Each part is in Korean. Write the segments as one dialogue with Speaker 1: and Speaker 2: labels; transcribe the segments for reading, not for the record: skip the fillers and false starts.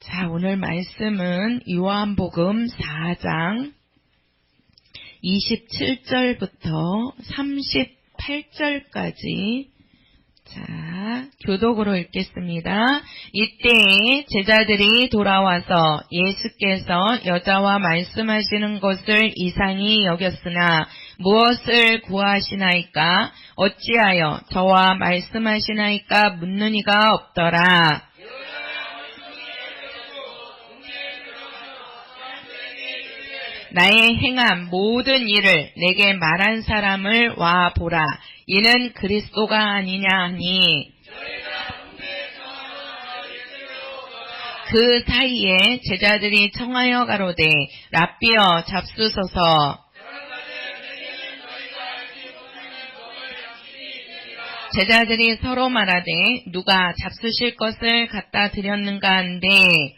Speaker 1: 자, 오늘 말씀은 요한복음 4장 27절부터 38절까지 자, 교독으로 읽겠습니다. 이때 제자들이 돌아와서 예수께서 여자와 말씀하시는 것을 이상히 여겼으나 무엇을 구하시나이까? 어찌하여 저와 말씀하시나이까? 묻는 이가 없더라. 나의 행한 모든 일을 내게 말한 사람을 와 보라. 이는 그리스도가 아니냐 하니 그 사이에 제자들이 청하여 가로되 랍비여 잡수소서. 제자들이 서로 말하되 누가 잡수실 것을 갖다 드렸는가 한데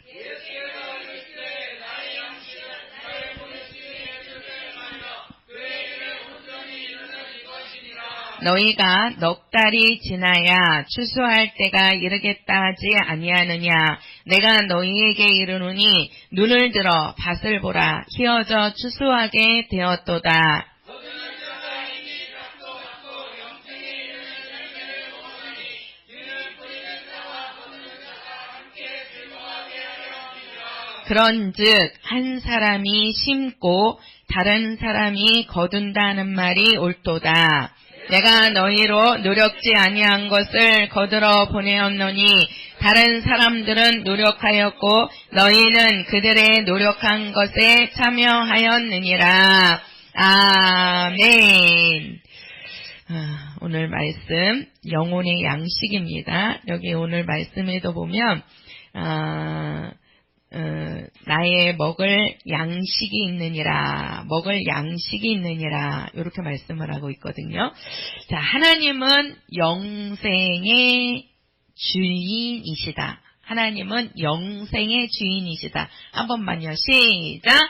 Speaker 1: 너희가 넉 달이 지나야 추수할 때가 이르겠다 하지 아니하느냐. 내가 너희에게 이르노니 눈을 들어 밭을 보라. 희어져 추수하게 되었도다. 그런즉 한 사람이 심고 다른 사람이 거둔다는 말이 옳도다. 내가 너희로 노력지 아니한 것을 거들어 보내었노니 다른 사람들은 노력하였고 너희는 그들의 노력한 것에 참여하였느니라. 아멘. 오늘 말씀 영혼의 양식입니다. 여기 오늘 말씀에도 보면 나의 먹을 양식이 있느니라, 먹을 양식이 있느니라, 이렇게 말씀을 하고 있거든요. 자, 하나님은 영생의 주인이시다. 하나님은 영생의 주인이시다. 한 번만요. 시작!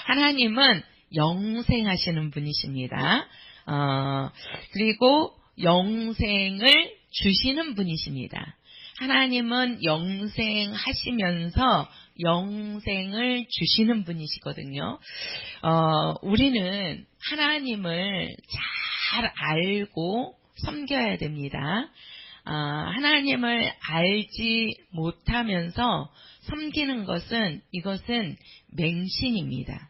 Speaker 1: 하나님은 영생하시는 분이십니다. 그리고 영생을 주시는 분이십니다. 하나님은 영생하시면서 영생을 주시는 분이시거든요. 우리는 하나님을 잘 알고 섬겨야 됩니다. 하나님을 알지 못하면서 섬기는 이것은 맹신입니다.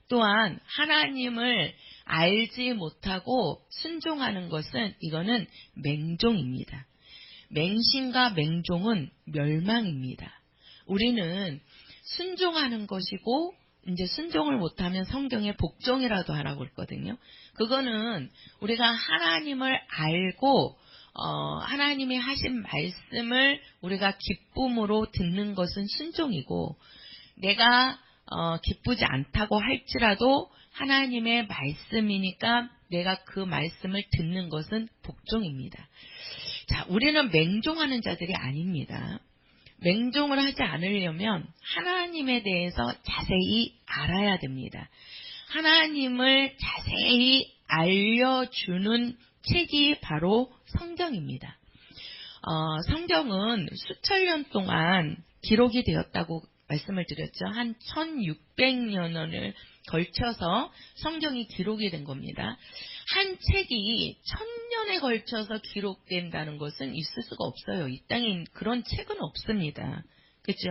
Speaker 1: 또한 하나님을 알지 못하고 순종하는 것은 이거는 맹종입니다. 맹신과 맹종은 멸망입니다. 우리는 순종하는 것이고 이제 순종을 못하면 성경에 복종이라도 하라고 했거든요. 그거는 우리가 하나님을 알고 하나님이 하신 말씀을 우리가 기쁨으로 듣는 것은 순종이고 내가 기쁘지 않다고 할지라도 하나님의 말씀이니까 내가 그 말씀을 듣는 것은 복종입니다. 자, 우리는 맹종하는 자들이 아닙니다. 맹종을 하지 않으려면 하나님에 대해서 자세히 알아야 됩니다. 하나님을 자세히 알려주는 책이 바로 성경입니다. 성경은 수천 년 동안 기록이 되었다고 말씀을 드렸죠. 한 1600년을 걸쳐서 성경이 기록이 된 겁니다. 한 책이 1000년에 걸쳐서 기록된다는 것은 있을 수가 없어요. 이 땅에 그런 책은 없습니다. 그렇죠?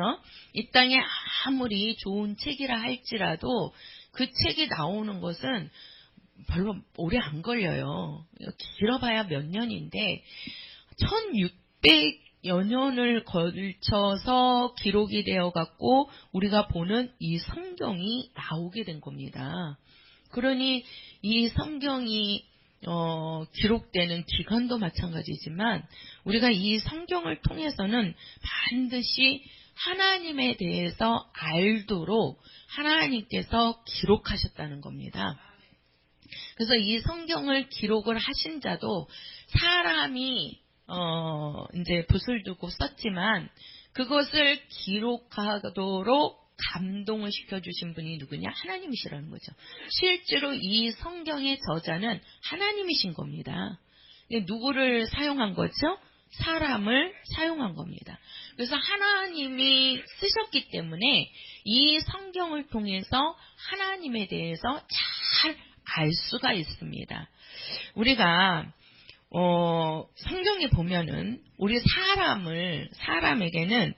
Speaker 1: 이 땅에 아무리 좋은 책이라 할지라도 그 책이 나오는 것은 별로 오래 안 걸려요. 길어봐야 몇 년인데 1600여 년을 걸쳐서 기록이 되어갖고 우리가 보는 이 성경이 나오게 된 겁니다. 그러니 이 성경이 기록되는 기간도 마찬가지지만 우리가 이 성경을 통해서는 반드시 하나님에 대해서 알도록 하나님께서 기록하셨다는 겁니다. 그래서 이 성경을 기록을 하신 자도 사람이 이제 붓을 두고 썼지만 그것을 기록하도록 감동을 시켜주신 분이 누구냐? 하나님이시라는 거죠. 실제로 이 성경의 저자는 하나님이신 겁니다. 누구를 사용한 거죠? 사람을 사용한 겁니다. 그래서 하나님이 쓰셨기 때문에 이 성경을 통해서 하나님에 대해서 잘 알 수가 있습니다. 우리가 성경에 보면은 우리 사람에게는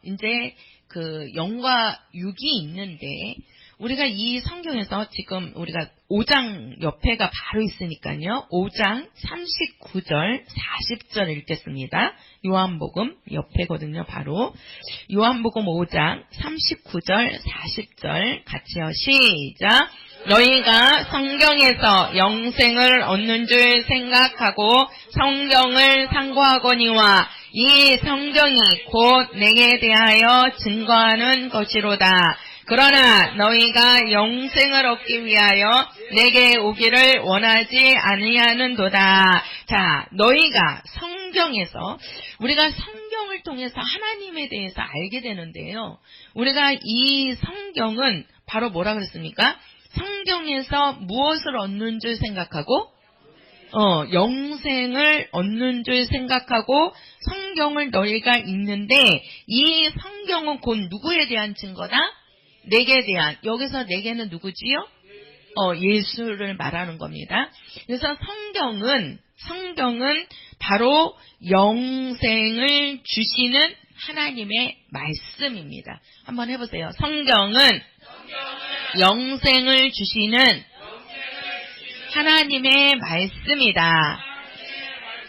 Speaker 1: 이제 그 영과 육이 있는데, 우리가 이 성경에서 지금 우리가 5장 옆에가 바로 있으니까요. 5장 39절 40절 읽겠습니다. 요한복음 옆에거든요. 바로 요한복음 5장 39절 40절 같이요. 시작. 너희가 성경에서 영생을 얻는 줄 생각하고 성경을 상고하거니와 이 성경이 곧 내게 대하여 증거하는 것이로다. 그러나 너희가 영생을 얻기 위하여 내게 오기를 원하지 아니하는도다. 자, 너희가 성경에서, 우리가 성경을 통해서 하나님에 대해서 알게 되는데요. 우리가 이 성경은 바로 뭐라 그랬습니까? 성경에서 무엇을 얻는 줄 생각하고 영생을 얻는 줄 생각하고 성경을 너희가 읽는데, 이 성경은 곧 누구에 대한 증거다? 내게 대한. 여기서 내게는 누구지요? 예수를 말하는 겁니다. 그래서 성경은 바로 영생을 주시는 하나님의 말씀입니다. 한번 해보세요. 성경은 영생을 주시는 하나님의 말씀이다.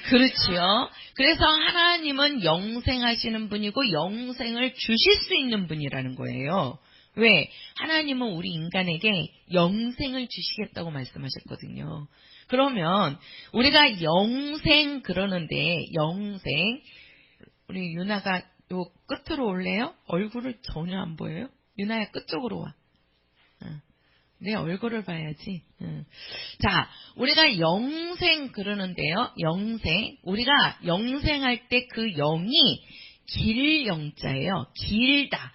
Speaker 1: 그렇지요. 그래서 하나님은 영생하시는 분이고 영생을 주실 수 있는 분이라는 거예요. 왜? 하나님은 우리 인간에게 영생을 주시겠다고 말씀하셨거든요. 그러면 우리가 영생 그러는데, 영생, 우리 유나가 요 끝으로 올래요? 얼굴을 전혀 안 보여요? 유나야, 끝쪽으로 와. 내 얼굴을 봐야지. 자, 우리가 영생 그러는데요. 영생. 우리가 영생할 때 그 영이 길 영자예요. 길다.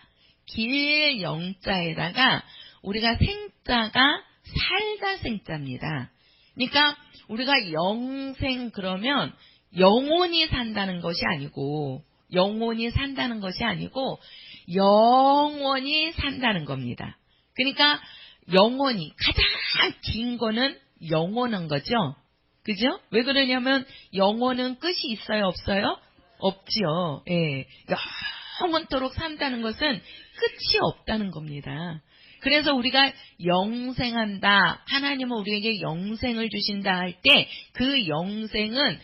Speaker 1: 길 영자에다가 우리가 생자가 살다 생자입니다. 그러니까 우리가 영생 그러면 영원히 산다는 것이 아니고, 영원히 산다는 겁니다. 그러니까 영원히, 가장 긴 거는 영원한 거죠. 그죠? 왜 그러냐면 영원은 끝이 있어요, 없어요? 없지요. 예. 영원토록 산다는 것은 끝이 없다는 겁니다. 그래서 우리가 영생한다, 하나님은 우리에게 영생을 주신다 할 때 그 영생은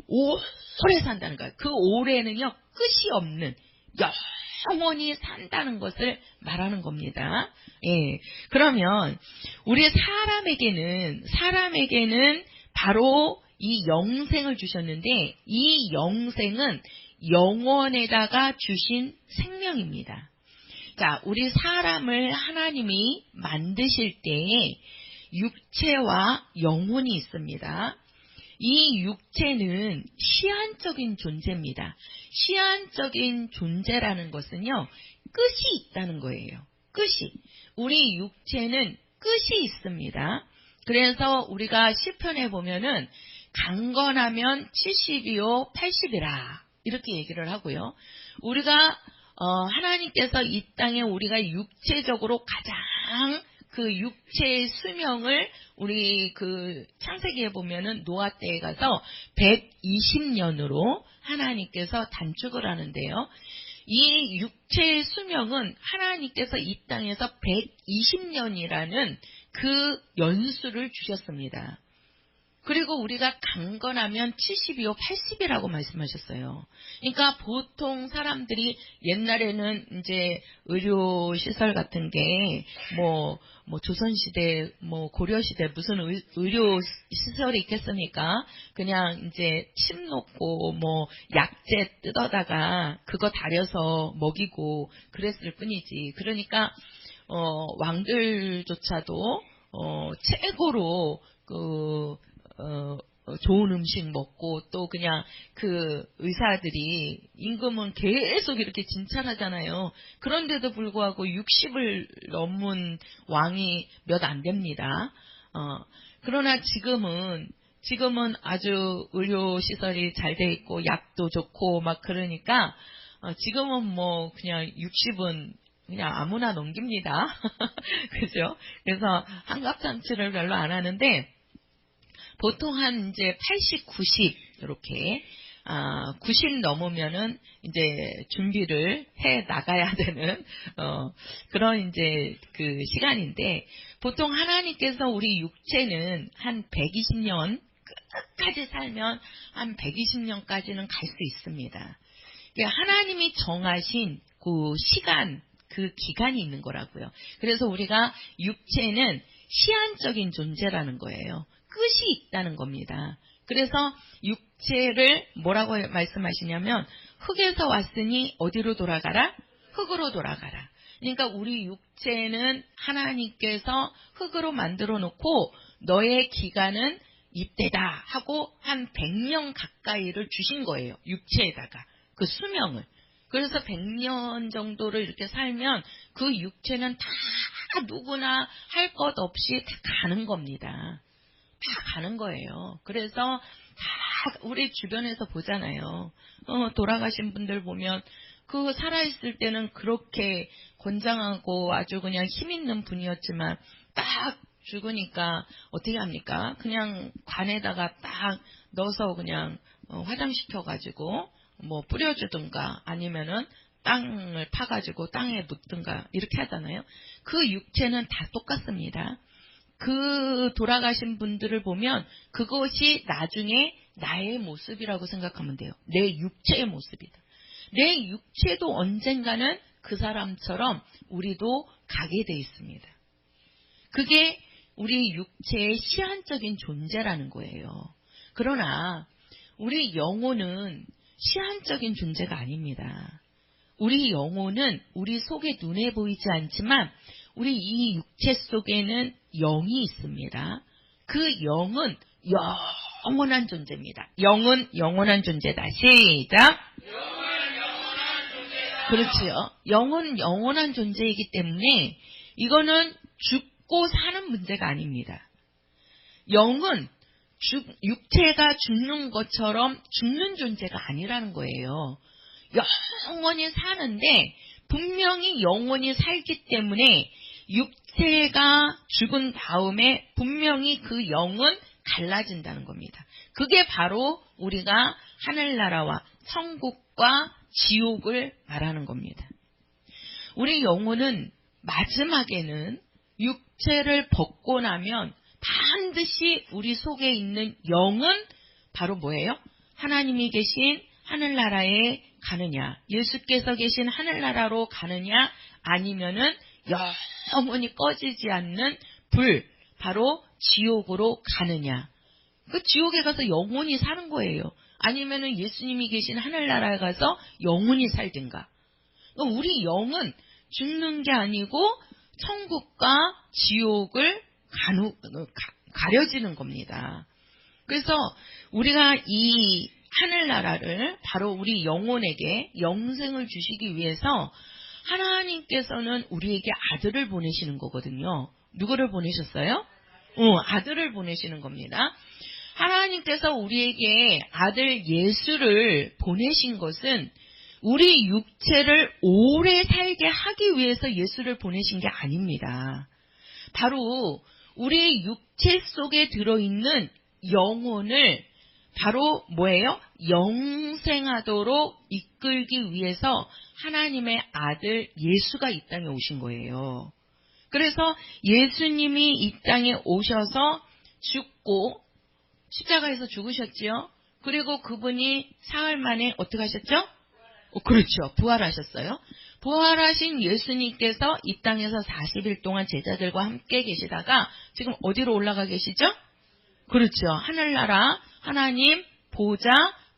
Speaker 1: 오래 산다는 거예요. 그 오래는요, 끝이 없는, 영원히 산다는 것을 말하는 겁니다. 예. 그러면 우리 사람에게는 바로 이 영생을 주셨는데, 이 영생은 영원에다가 주신 생명입니다. 자, 우리 사람을 하나님이 만드실 때에 육체와 영혼이 있습니다. 이 육체는 시한적인 존재입니다. 시한적인 존재라는 것은요, 끝이 있다는 거예요. 끝이. 우리 육체는 끝이 있습니다. 그래서 우리가 시편에 보면은 강건하면 70이요 80이라 이렇게 얘기를 하고요. 우리가 하나님께서 이 땅에 우리가 육체적으로 가장 그 육체의 수명을 우리 그 창세기에 보면은 노아 때에 가서 120년으로 하나님께서 단축을 하는데요. 이 육체의 수명은 하나님께서 이 땅에서 120년이라는 그 연수를 주셨습니다. 그리고 우리가 강건하면 70이요 80이라고 말씀하셨어요. 그러니까 보통 사람들이 옛날에는 이제 의료 시설 같은 게 뭐 조선시대, 고려시대 무슨 의료 시설이 있겠습니까? 그냥 이제 침 놓고 약재 뜯어다가 그거 다려서 먹이고 그랬을 뿐이지. 그러니까 왕들조차도 최고로 좋은 음식 먹고, 또 그냥 그 의사들이 임금은 계속 이렇게 진찰하잖아요. 그런데도 불구하고 60을 넘은 왕이 몇 안 됩니다. 그러나 지금은 지금은 아주 의료시설이 잘 돼 있고 약도 좋고 막 그러니까 지금은 뭐 그냥 60은 그냥 아무나 넘깁니다. 그죠? 그래서 환갑잔치를 별로 안 하는데 보통 한 이제 80, 90 이렇게 90 넘으면은 이제 준비를 해 나가야 되는 그런 이제 그 시간인데 보통 하나님께서 우리 육체는 한 120년 끝까지 살면 한 120년까지는 갈 수 있습니다. 하나님이 정하신 그 시간, 그 기간이 있는 거라고요. 그래서 우리가 육체는 시한적인 존재라는 거예요. 끝이 있다는 겁니다. 그래서 육체를 뭐라고 말씀하시냐면 흙에서 왔으니 어디로 돌아가라? 흙으로 돌아가라. 그러니까 우리 육체는 하나님께서 흙으로 만들어 놓고 너의 기간은 이때다 하고 한 100년 가까이를 주신 거예요. 육체에다가 그 수명을. 그래서 100년 정도를 이렇게 살면 그 육체는 다 누구나 할 것 없이 다 가는 겁니다. 다 가는 거예요. 그래서 다 우리 주변에서 보잖아요. 돌아가신 분들 보면 그 살아있을 때는 그렇게 건장하고 아주 그냥 힘 있는 분이었지만 딱 죽으니까 어떻게 합니까? 그냥 관에다가 딱 넣어서 그냥 화장시켜가지고 뭐 뿌려주든가 아니면은 땅을 파가지고 땅에 묻든가 이렇게 하잖아요. 그 육체는 다 똑같습니다. 그 돌아가신 분들을 보면 그것이 나중에 나의 모습이라고 생각하면 돼요. 내 육체의 모습이다. 내 육체도 언젠가는 그 사람처럼 우리도 가게 돼 있습니다. 그게 우리 육체의 시한적인 존재라는 거예요. 그러나 우리 영혼은 시한적인 존재가 아닙니다. 우리 영혼은 우리 속에 눈에 보이지 않지만 우리 이 육체 속에는 영이 있습니다. 그 영은 영원한 존재입니다. 영은 영원한 존재다. 시작. 영은 영원한 존재다. 그렇지요. 영은 영원한 존재이기 때문에 이거는 죽고 사는 문제가 아닙니다. 영은 육체가 죽는 것처럼 죽는 존재가 아니라는 거예요. 영원히 사는데 분명히 영원히 살기 때문에 육체가 죽은 다음에 분명히 그 영은 갈라진다는 겁니다. 그게 바로 우리가 하늘나라와 천국과 지옥을 말하는 겁니다. 우리 영혼은 마지막에는 육체를 벗고 나면 반드시 우리 속에 있는 영은 바로 뭐예요? 하나님이 계신 하늘나라에 가느냐, 예수께서 계신 하늘나라로 가느냐, 아니면은 영원히 꺼지지 않는 불, 바로 지옥으로 가느냐. 그 지옥에 가서 영원히 사는 거예요. 아니면은 예수님이 계신 하늘나라에 가서 영원히 살든가. 우리 영은 죽는 게 아니고 천국과 지옥을 가려지는 겁니다. 그래서 우리가 이 하늘나라를 바로 우리 영혼에게 영생을 주시기 위해서 하나님께서는 우리에게 아들을 보내시는 거거든요. 누구를 보내셨어요? 아들을 보내시는 겁니다. 하나님께서 우리에게 아들 예수를 보내신 것은 우리 육체를 오래 살게 하기 위해서 예수를 보내신 게 아닙니다. 바로 우리 육체 속에 들어있는 영혼을 바로 뭐예요? 영생하도록 이끌기 위해서 하나님의 아들 예수가 이 땅에 오신 거예요. 그래서 예수님이 이 땅에 오셔서 죽고 십자가에서 죽으셨지요. 그리고 그분이 사흘 만에 어떻게 하셨죠? 그렇죠. 부활하셨어요. 부활하신 예수님께서 이 땅에서 40일 동안 제자들과 함께 계시다가 지금 어디로 올라가 계시죠? 그렇죠. 하늘나라 하나님 보좌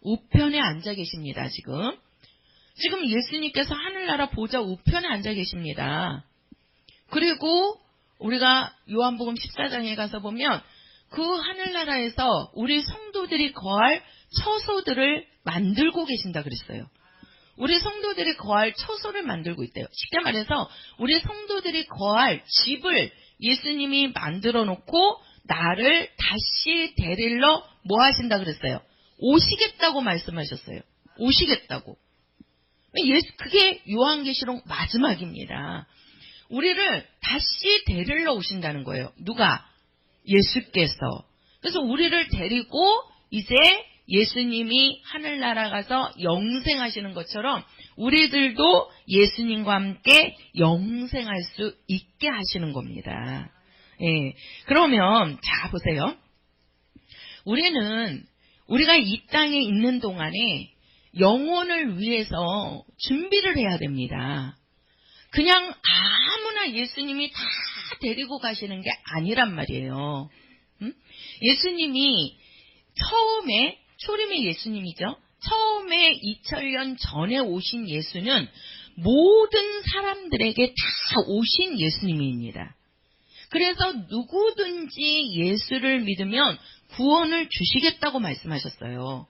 Speaker 1: 우편에 앉아 계십니다. 지금 예수님께서 하늘나라 보좌 우편에 앉아 계십니다. 그리고 우리가 요한복음 14장에 가서 보면 그 하늘나라에서 우리 성도들이 거할 처소들을 만들고 계신다 그랬어요. 우리 성도들이 거할 처소를 만들고 있대요. 쉽게 말해서 우리 성도들이 거할 집을 예수님이 만들어 놓고 나를 다시 데리러 뭐 하신다 그랬어요? 오시겠다고 말씀하셨어요. 오시겠다고. 그게 요한계시록 마지막입니다. 우리를 다시 데리러 오신다는 거예요. 누가? 예수께서. 그래서 우리를 데리고 이제 예수님이 하늘나라 가서 영생하시는 것처럼 우리들도 예수님과 함께 영생할 수 있게 하시는 겁니다. 예. 그러면 자 보세요. 우리가 이 땅에 있는 동안에 영혼을 위해서 준비를 해야 됩니다. 그냥 아무나 예수님이 다 데리고 가시는 게 아니란 말이에요. 예수님이 처음에 초림의 예수님이죠. 처음에 2000년 전에 오신 예수는 모든 사람들에게 다 오신 예수님입니다. 그래서 누구든지 예수를 믿으면 구원을 주시겠다고 말씀하셨어요.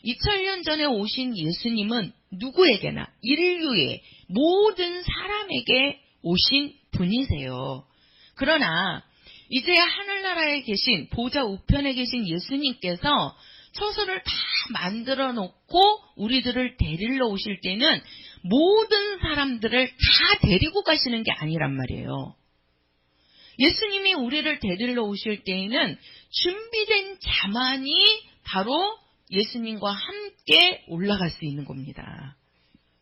Speaker 1: 2000년 전에 오신 예수님은 누구에게나 인류의 모든 사람에게 오신 분이세요. 그러나 이제 하늘나라에 계신 보좌 우편에 계신 예수님께서 처소를 다 만들어 놓고 우리들을 데리러 오실 때는 모든 사람들을 다 데리고 가시는 게 아니란 말이에요. 예수님이 우리를 데리러 오실 때에는 준비된 자만이 바로 예수님과 함께 올라갈 수 있는 겁니다.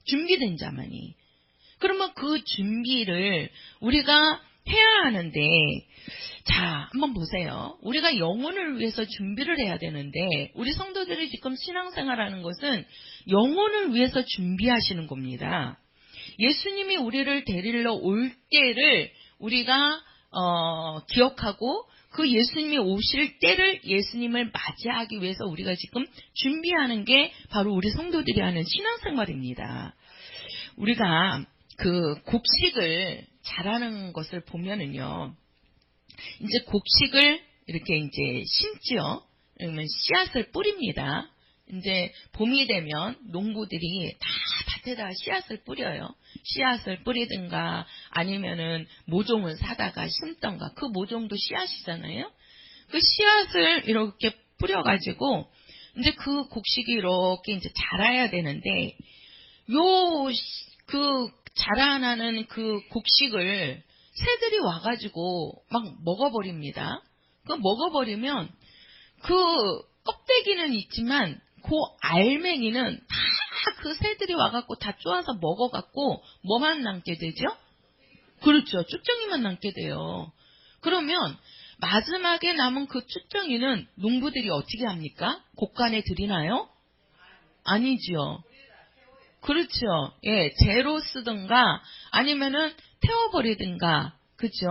Speaker 1: 준비된 자만이. 그러면 그 준비를 우리가 해야 하는데, 자, 한번 보세요. 우리가 영혼을 위해서 준비를 해야 되는데, 우리 성도들이 지금 신앙생활하는 것은 영혼을 위해서 준비하시는 겁니다. 예수님이 우리를 데리러 올 때를 우리가 기억하고 그 예수님이 오실 때를 예수님을 맞이하기 위해서 우리가 지금 준비하는 게 바로 우리 성도들이 하는 신앙생활입니다. 우리가 그 곡식을 자라는 것을 보면은요, 이제 곡식을 이렇게 이제 심지요. 그러면 씨앗을 뿌립니다. 이제 봄이 되면 농부들이 다 밭에다 씨앗을 뿌려요. 씨앗을 뿌리든가 아니면은 모종을 사다가 심던가. 그 모종도 씨앗이잖아요. 그 씨앗을 이렇게 뿌려가지고 이제 그 곡식이 이렇게 이제 자라야 되는데 그 자라나는 그 곡식을 새들이 와가지고 막 먹어버립니다. 그 먹어버리면 그 껍데기는 있지만 그 알맹이는 다 그 새들이 와갖고 다 쪼아서 먹어갖고 뭐만 남게 되죠? 그렇죠. 쭉정이만 남게 돼요. 그러면 마지막에 남은 그 쭉정이는 농부들이 어떻게 합니까? 곡간에 들이나요? 아니죠. 그렇죠. 예, 재로 쓰든가 아니면은 태워버리든가, 그죠?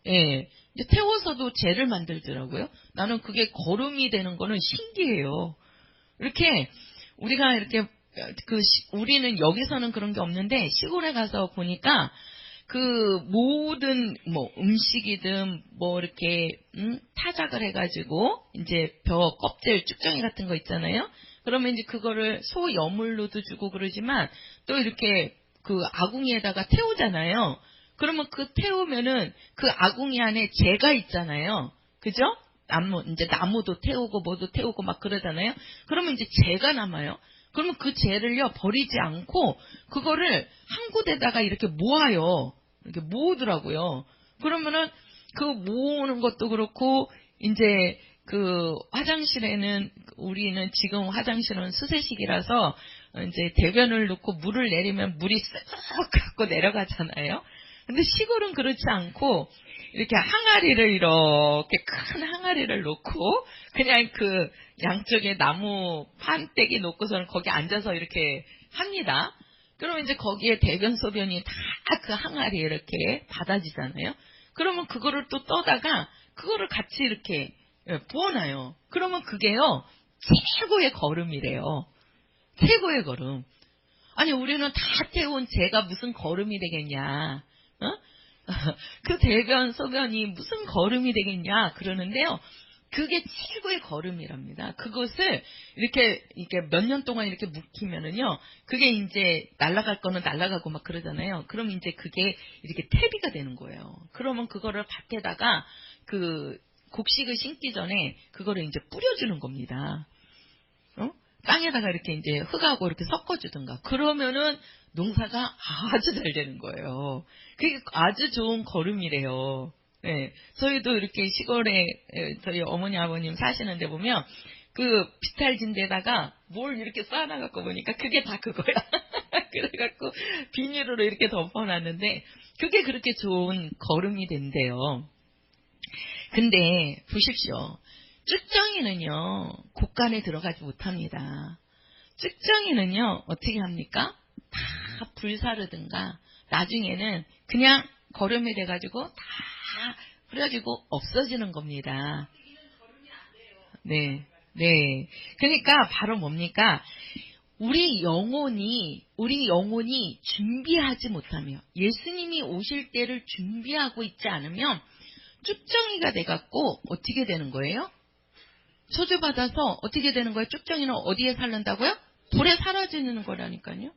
Speaker 1: 예, 이제 태워서도 재를 만들더라고요. 나는 그게 거름이 되는 거는 신기해요. 이렇게 우리가 이렇게 우리는 여기서는 그런 게 없는데 시골에 가서 보니까 그 모든 뭐 음식이든 뭐 이렇게 타작을 해가지고 이제 벼 껍질 쭉정이 같은 거 있잖아요. 그러면 이제 그거를 소 여물로도 주고 그러지만 또 이렇게 그 아궁이에다가 태우잖아요. 그러면 그 태우면은 그 아궁이 안에 재가 있잖아요. 그죠? 이제 나무도 태우고 뭐도 태우고 막 그러잖아요. 그러면 이제 재가 남아요. 그러면 그 재를요 버리지 않고 그거를 한 곳에다가 이렇게 모아요. 이렇게 모으더라고요. 그러면은 그 모으는 것도 그렇고 이제 그 화장실에는 우리는 지금 화장실은 수세식이라서 이제 대변을 넣고 물을 내리면 물이 쓱 갖고 내려가잖아요. 근데 시골은 그렇지 않고 이렇게 항아리를 이렇게 큰 항아리를 놓고 그냥 그 양쪽에 나무 판때기 놓고서는 거기 앉아서 이렇게 합니다. 그러면 이제 거기에 대변 소변이 다 그 항아리에 이렇게 받아지잖아요. 그러면 그거를 또 떠다가 그거를 같이 이렇게 부어놔요. 그러면 그게요 최고의 거름이래요. 최고의 거름. 아니 우리는 다 태운 재가 무슨 거름이 되겠냐. 어? 그 대변 소변이 무슨 거름이 되겠냐 그러는데요. 그게 최고의 거름이랍니다. 그것을 이렇게 몇 년 동안 이렇게 묵히면은요, 그게 이제 날아갈 거는 날아가고 막 그러잖아요. 그럼 이제 그게 이렇게 퇴비가 되는 거예요. 그러면 그거를 밭에다가 곡식을 심기 전에 그거를 이제 뿌려주는 겁니다. 땅에다가 이렇게 이제 흙하고 이렇게 섞어주든가. 그러면은 농사가 아주 잘 되는 거예요. 그게 아주 좋은 걸음이래요. 네. 저희도 이렇게 시골에 저희 어머니 아버님 사시는 데 보면 그 비탈진 데다가 뭘 이렇게 쌓아놔갖고 보니까 그게 다 그거야. 그래갖고 비닐으로 이렇게 덮어놨는데 그게 그렇게 좋은 걸음이 된대요. 근데 보십시오. 쭉정이는요, 곡간에 들어가지 못합니다. 쭉정이는요, 어떻게 합니까? 다 불사르든가, 나중에는 그냥 걸음이 돼가지고 다 뿌려지고 없어지는 겁니다. 네, 네. 그러니까 바로 뭡니까? 우리 영혼이 준비하지 못하며, 예수님이 오실 때를 준비하고 있지 않으면, 쭉정이가 돼갖고, 어떻게 되는 거예요? 소주받아서 어떻게 되는 거예요? 쭉정이는 어디에 살른다고요? 불에 사라지는 거라니까요.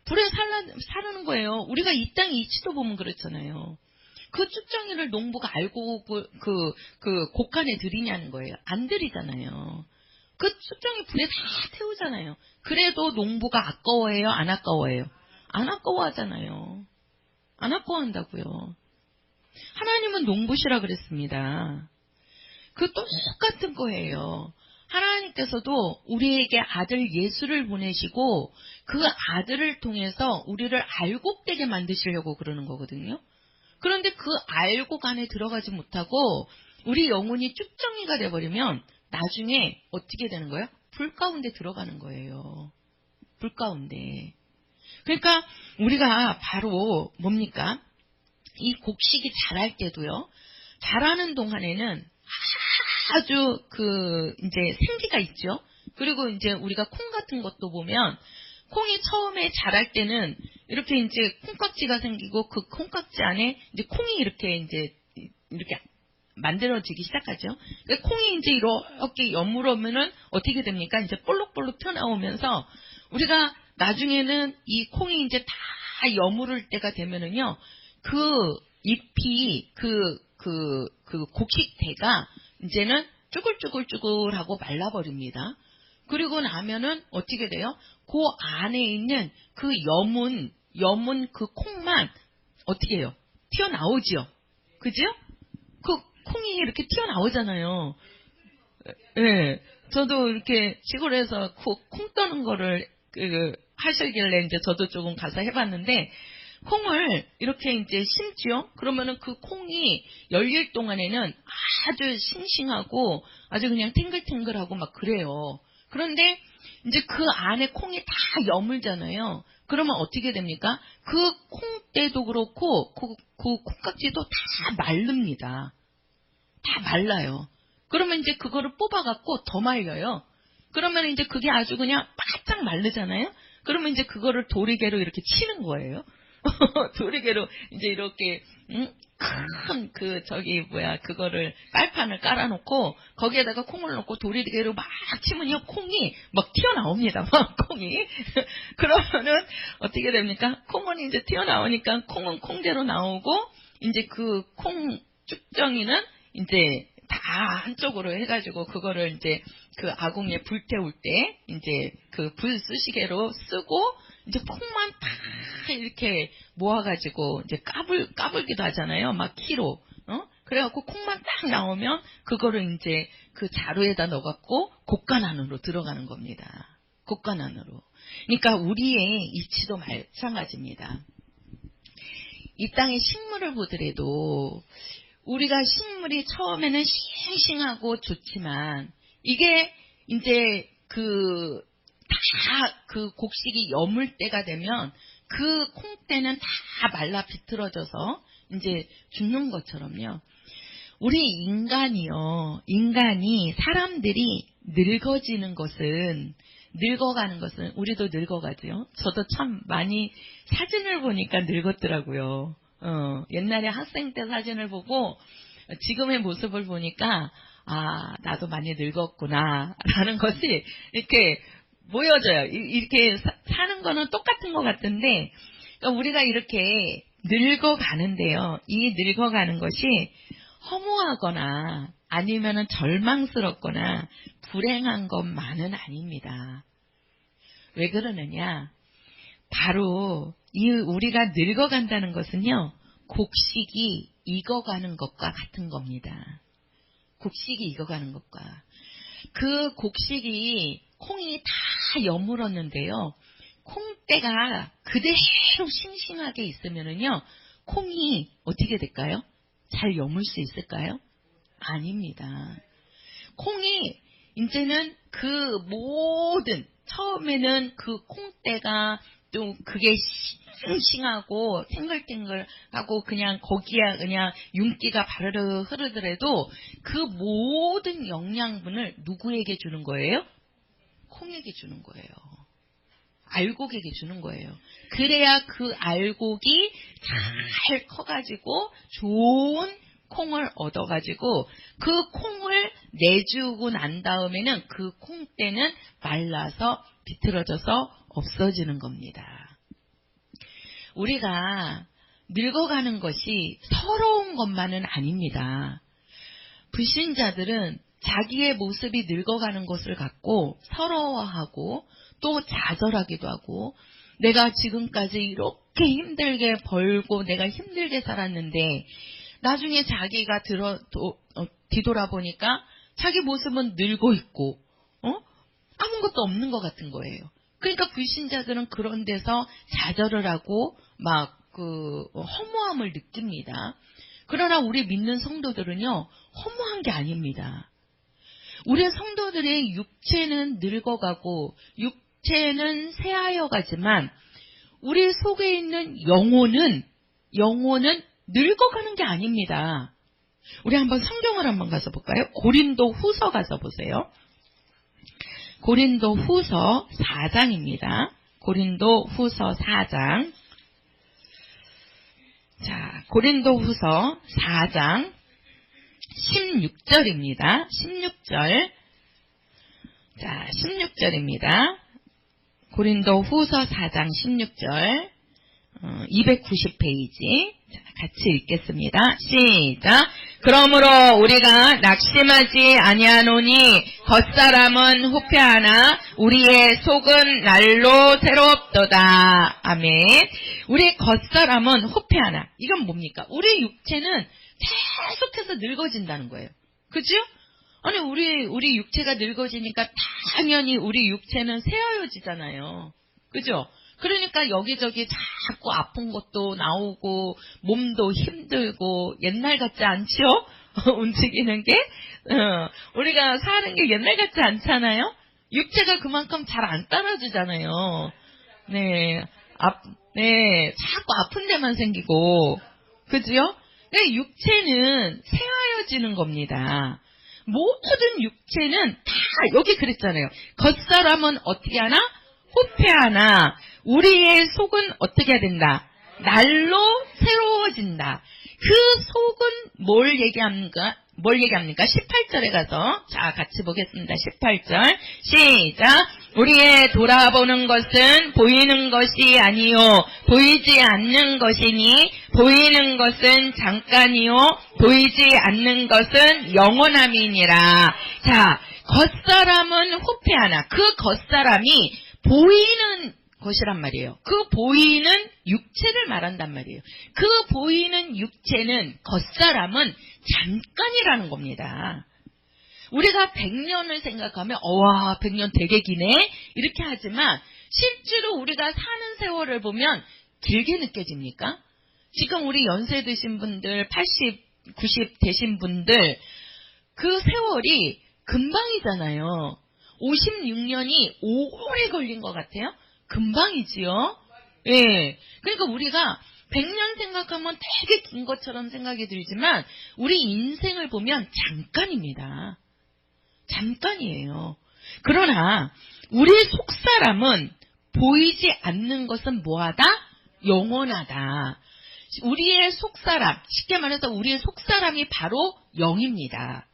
Speaker 1: 불에 사르는 거예요. 우리가 이 땅의 이치도 보면 그렇잖아요. 그 쭉정이를 농부가 알고 그 곡간에 들이냐는 거예요. 안 들이잖아요. 그 쭉정이 불에 다 태우잖아요. 그래도 농부가 아까워해요? 안 아까워해요? 안 아까워하잖아요. 안 아까워한다고요. 하나님은 농부시라 그랬습니다. 그 똑같은 거예요. 하나님께서도 우리에게 아들 예수를 보내시고 그 아들을 통해서 우리를 알곡되게 만드시려고 그러는 거거든요. 그런데 그 알곡 안에 들어가지 못하고 우리 영혼이 쭉정이가 돼버리면 나중에 어떻게 되는 거예요? 불 가운데 들어가는 거예요. 불 가운데. 그러니까 우리가 바로 뭡니까? 이 곡식이 자랄 때도요. 자라는 동안에는 아주 이제 생기가 있죠. 그리고 이제 우리가 콩 같은 것도 보면 콩이 처음에 자랄 때는 이렇게 이제 콩깍지가 생기고 그 콩깍지 안에 이제 콩이 이렇게 만들어지기 시작하죠. 그러니까 콩이 이제 이렇게 여물으면은 어떻게 됩니까? 이제 볼록볼록 튀어나오면서 우리가 나중에는 이 콩이 이제 다 여물을 때가 되면은요, 그 잎이 그 곡식대가 이제는 쭈글쭈글쭈글하고 말라버립니다. 그리고 나면은 어떻게 돼요? 그 안에 있는 그 여문 그 콩만 어떻게 해요? 튀어나오지요. 그죠? 그 콩이 이렇게 튀어나오잖아요. 예. 저도 이렇게 시골에서 콩 떠는 거를 하시길래 이제 저도 조금 가서 해봤는데, 콩을 이렇게 이제 심지요? 그러면은 그 콩이 열릴 동안에는 아주 싱싱하고 아주 그냥 탱글탱글하고 막 그래요. 그런데 이제 그 안에 콩이 다 여물잖아요. 그러면 어떻게 됩니까? 그 콩대도 그렇고 그 콩깍지도 다 마릅니다. 다 말라요. 그러면 이제 그거를 뽑아갖고 더 말려요. 그러면 이제 그게 아주 그냥 바짝 마르잖아요. 그러면 이제 그거를 도리개로 이렇게 치는 거예요. 도리개로 이제 이렇게 큰 그거를 빨판을 깔아놓고 거기에다가 콩을 넣고 도리개로 막 치면요, 콩이 막 튀어나옵니다. 막 콩이. 그러면은 어떻게 됩니까? 콩은 이제 튀어나오니까 콩은 콩대로 나오고 이제 그 콩 쭉정이는 이제 다 한쪽으로 해가지고 그거를 이제 그 아궁이에 불 태울 때 이제 그 불 쓰시개로 쓰고 이제 콩만 다 이렇게 모아가지고 이제 까불기도 하잖아요. 막 키로. 그래갖고 콩만 딱 나오면 그거를 이제 그 자루에다 넣어갖고 곡간 안으로 들어가는 겁니다. 곡간 안으로. 그러니까 우리의 이치도 마찬가지입니다. 이 땅의 식물을 보더라도 우리가 식물이 처음에는 싱싱하고 좋지만 이게 이제 그 곡식이 여물 때가 되면 그 콩대는 다 말라 비틀어져서 이제 죽는 것처럼요. 우리 사람들이 늙어가는 것은 우리도 늙어가죠. 저도 참 많이 사진을 보니까 늙었더라고요. 옛날에 학생 때 사진을 보고 지금의 모습을 보니까 나도 많이 늙었구나 라는 것이 이렇게 보여져요. 이렇게 사는 거는 똑같은 것 같은데, 그러니까 우리가 이렇게 늙어가는데요. 이 늙어가는 것이 허무하거나 아니면은 절망스럽거나 불행한 것만은 아닙니다. 왜 그러느냐? 바로 우리가 늙어간다는 것은요, 곡식이 익어가는 것과 같은 겁니다. 곡식이 익어가는 것과. 그 곡식이 콩이 다 여물었는데요. 콩대가 그대로 싱싱하게 있으면은요, 콩이 어떻게 될까요? 잘 여물 수 있을까요? 아닙니다. 콩이 이제는 그 모든 처음에는 그 콩대가 좀 그게 싱싱하고 탱글탱글하고 그냥 거기에 그냥 윤기가 바르르 흐르더라도 그 모든 영양분을 누구에게 주는 거예요? 콩에게 주는 거예요. 알곡에게 주는 거예요. 그래야 그 알곡이 잘 커가지고 좋은 콩을 얻어가지고 그 콩을 내주고 난 다음에는 그 콩대는 말라서 비틀어져서 없어지는 겁니다. 우리가 늙어가는 것이 서러운 것만은 아닙니다. 불신자들은 자기의 모습이 늙어가는 것을 갖고 서러워하고 또 좌절하기도 하고, 내가 지금까지 이렇게 힘들게 벌고 내가 힘들게 살았는데 나중에 자기가 뒤돌아보니까 자기 모습은 늙어 있고 아무것도 없는 것 같은 거예요. 그러니까 불신자들은 그런 데서 좌절을 하고 막 허무함을 느낍니다. 그러나 우리 믿는 성도들은요, 허무한 게 아닙니다. 우리 성도들의 육체는 늙어가고 육체는 쇠하여 가지만 우리 속에 있는 영혼은 늙어가는 게 아닙니다. 우리 한번 성경을 한번 가서 볼까요? 고린도 후서 가서 보세요. 고린도 후서 4장입니다. 고린도 후서 4장. 자, 고린도 후서 4장 16절입니다. 16절. 자, 16절입니다. 고린도 후서 4장 16절. 290페이지. 자, 같이 읽겠습니다. 시작. 그러므로 우리가 낙심하지 아니하노니 겉사람은 후패하나 우리의 속은 날로 새롭도다. 아멘. 우리 겉사람은 후패하나. 이건 뭡니까? 우리 육체는 계속해서 늙어진다는 거예요. 그죠? 아니 우리 육체가 늙어지니까 당연히 우리 육체는 쇠하여지잖아요. 그죠? 그러니까 여기저기 자꾸 아픈 것도 나오고 몸도 힘들고 옛날 같지 않죠? 움직이는 게 우리가 사는 게 옛날 같지 않잖아요? 육체가 그만큼 잘 안 따라주잖아요. 네, 자꾸 아픈 데만 생기고, 그죠? 네, 육체는 쇠하여지는 겁니다. 모든 육체는 다 여기 그랬잖아요. 겉사람은 어떻게 하나? 후패하나 우리의 속은 어떻게 된다? 날로 새로워진다. 그 속은 뭘 얘기합니까? 18절에 가서 자 같이 보겠습니다. 18절 시작. 우리의 돌아보는 것은 보이는 것이 아니요 보이지 않는 것이니 보이는 것은 잠깐이요 보이지 않는 것은 영원함이니라. 자, 겉사람은 후패하나 그 겉사람이 보이는 것이란 말이에요. 그 보이는 육체를 말한단 말이에요. 그 보이는 육체는 겉사람은 잠깐이라는 겁니다. 우리가 100년을 생각하면 와 100년 되게 기네 이렇게 하지만 실제로 우리가 사는 세월을 보면 길게 느껴집니까? 지금 우리 연세 드신 분들 80, 90 되신 분들 그 세월이 금방이잖아요. 56년이 오래 걸린 것 같아요? 금방이지요? 예. 그러니까 우리가 100년 생각하면 되게 긴 것처럼 생각이 들지만 우리 인생을 보면 잠깐입니다. 잠깐이에요. 그러나 우리 속사람은 보이지 않는 것은 뭐하다? 영원하다. 우리의 속사람, 쉽게 말해서 우리의 속사람이 바로 영입니다.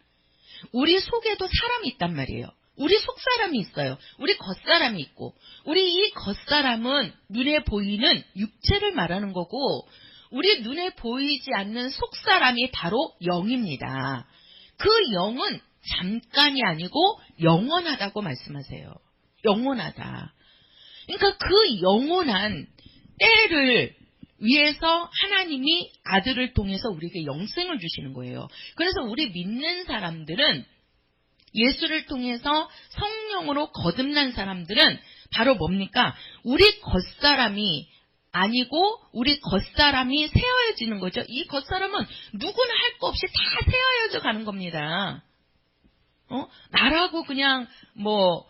Speaker 1: 우리 속에도 사람이 있단 말이에요. 우리 속사람이 있어요. 우리 겉사람이 있고 우리 이 겉사람은 눈에 보이는 육체를 말하는 거고 우리 눈에 보이지 않는 속사람이 바로 영입니다. 그 영은 잠깐이 아니고 영원하다고 말씀하세요. 영원하다. 그러니까 그 영원한 때를 위해서 하나님이 아들을 통해서 우리에게 영생을 주시는 거예요. 그래서 우리 믿는 사람들은, 예수를 통해서 성령으로 거듭난 사람들은 바로 뭡니까? 우리 겉사람이 아니고 우리 겉사람이 새하여지는 거죠. 이 겉사람은 누구나 할 거 없이 다 새하여져 가는 겁니다. 나라고 그냥 10대,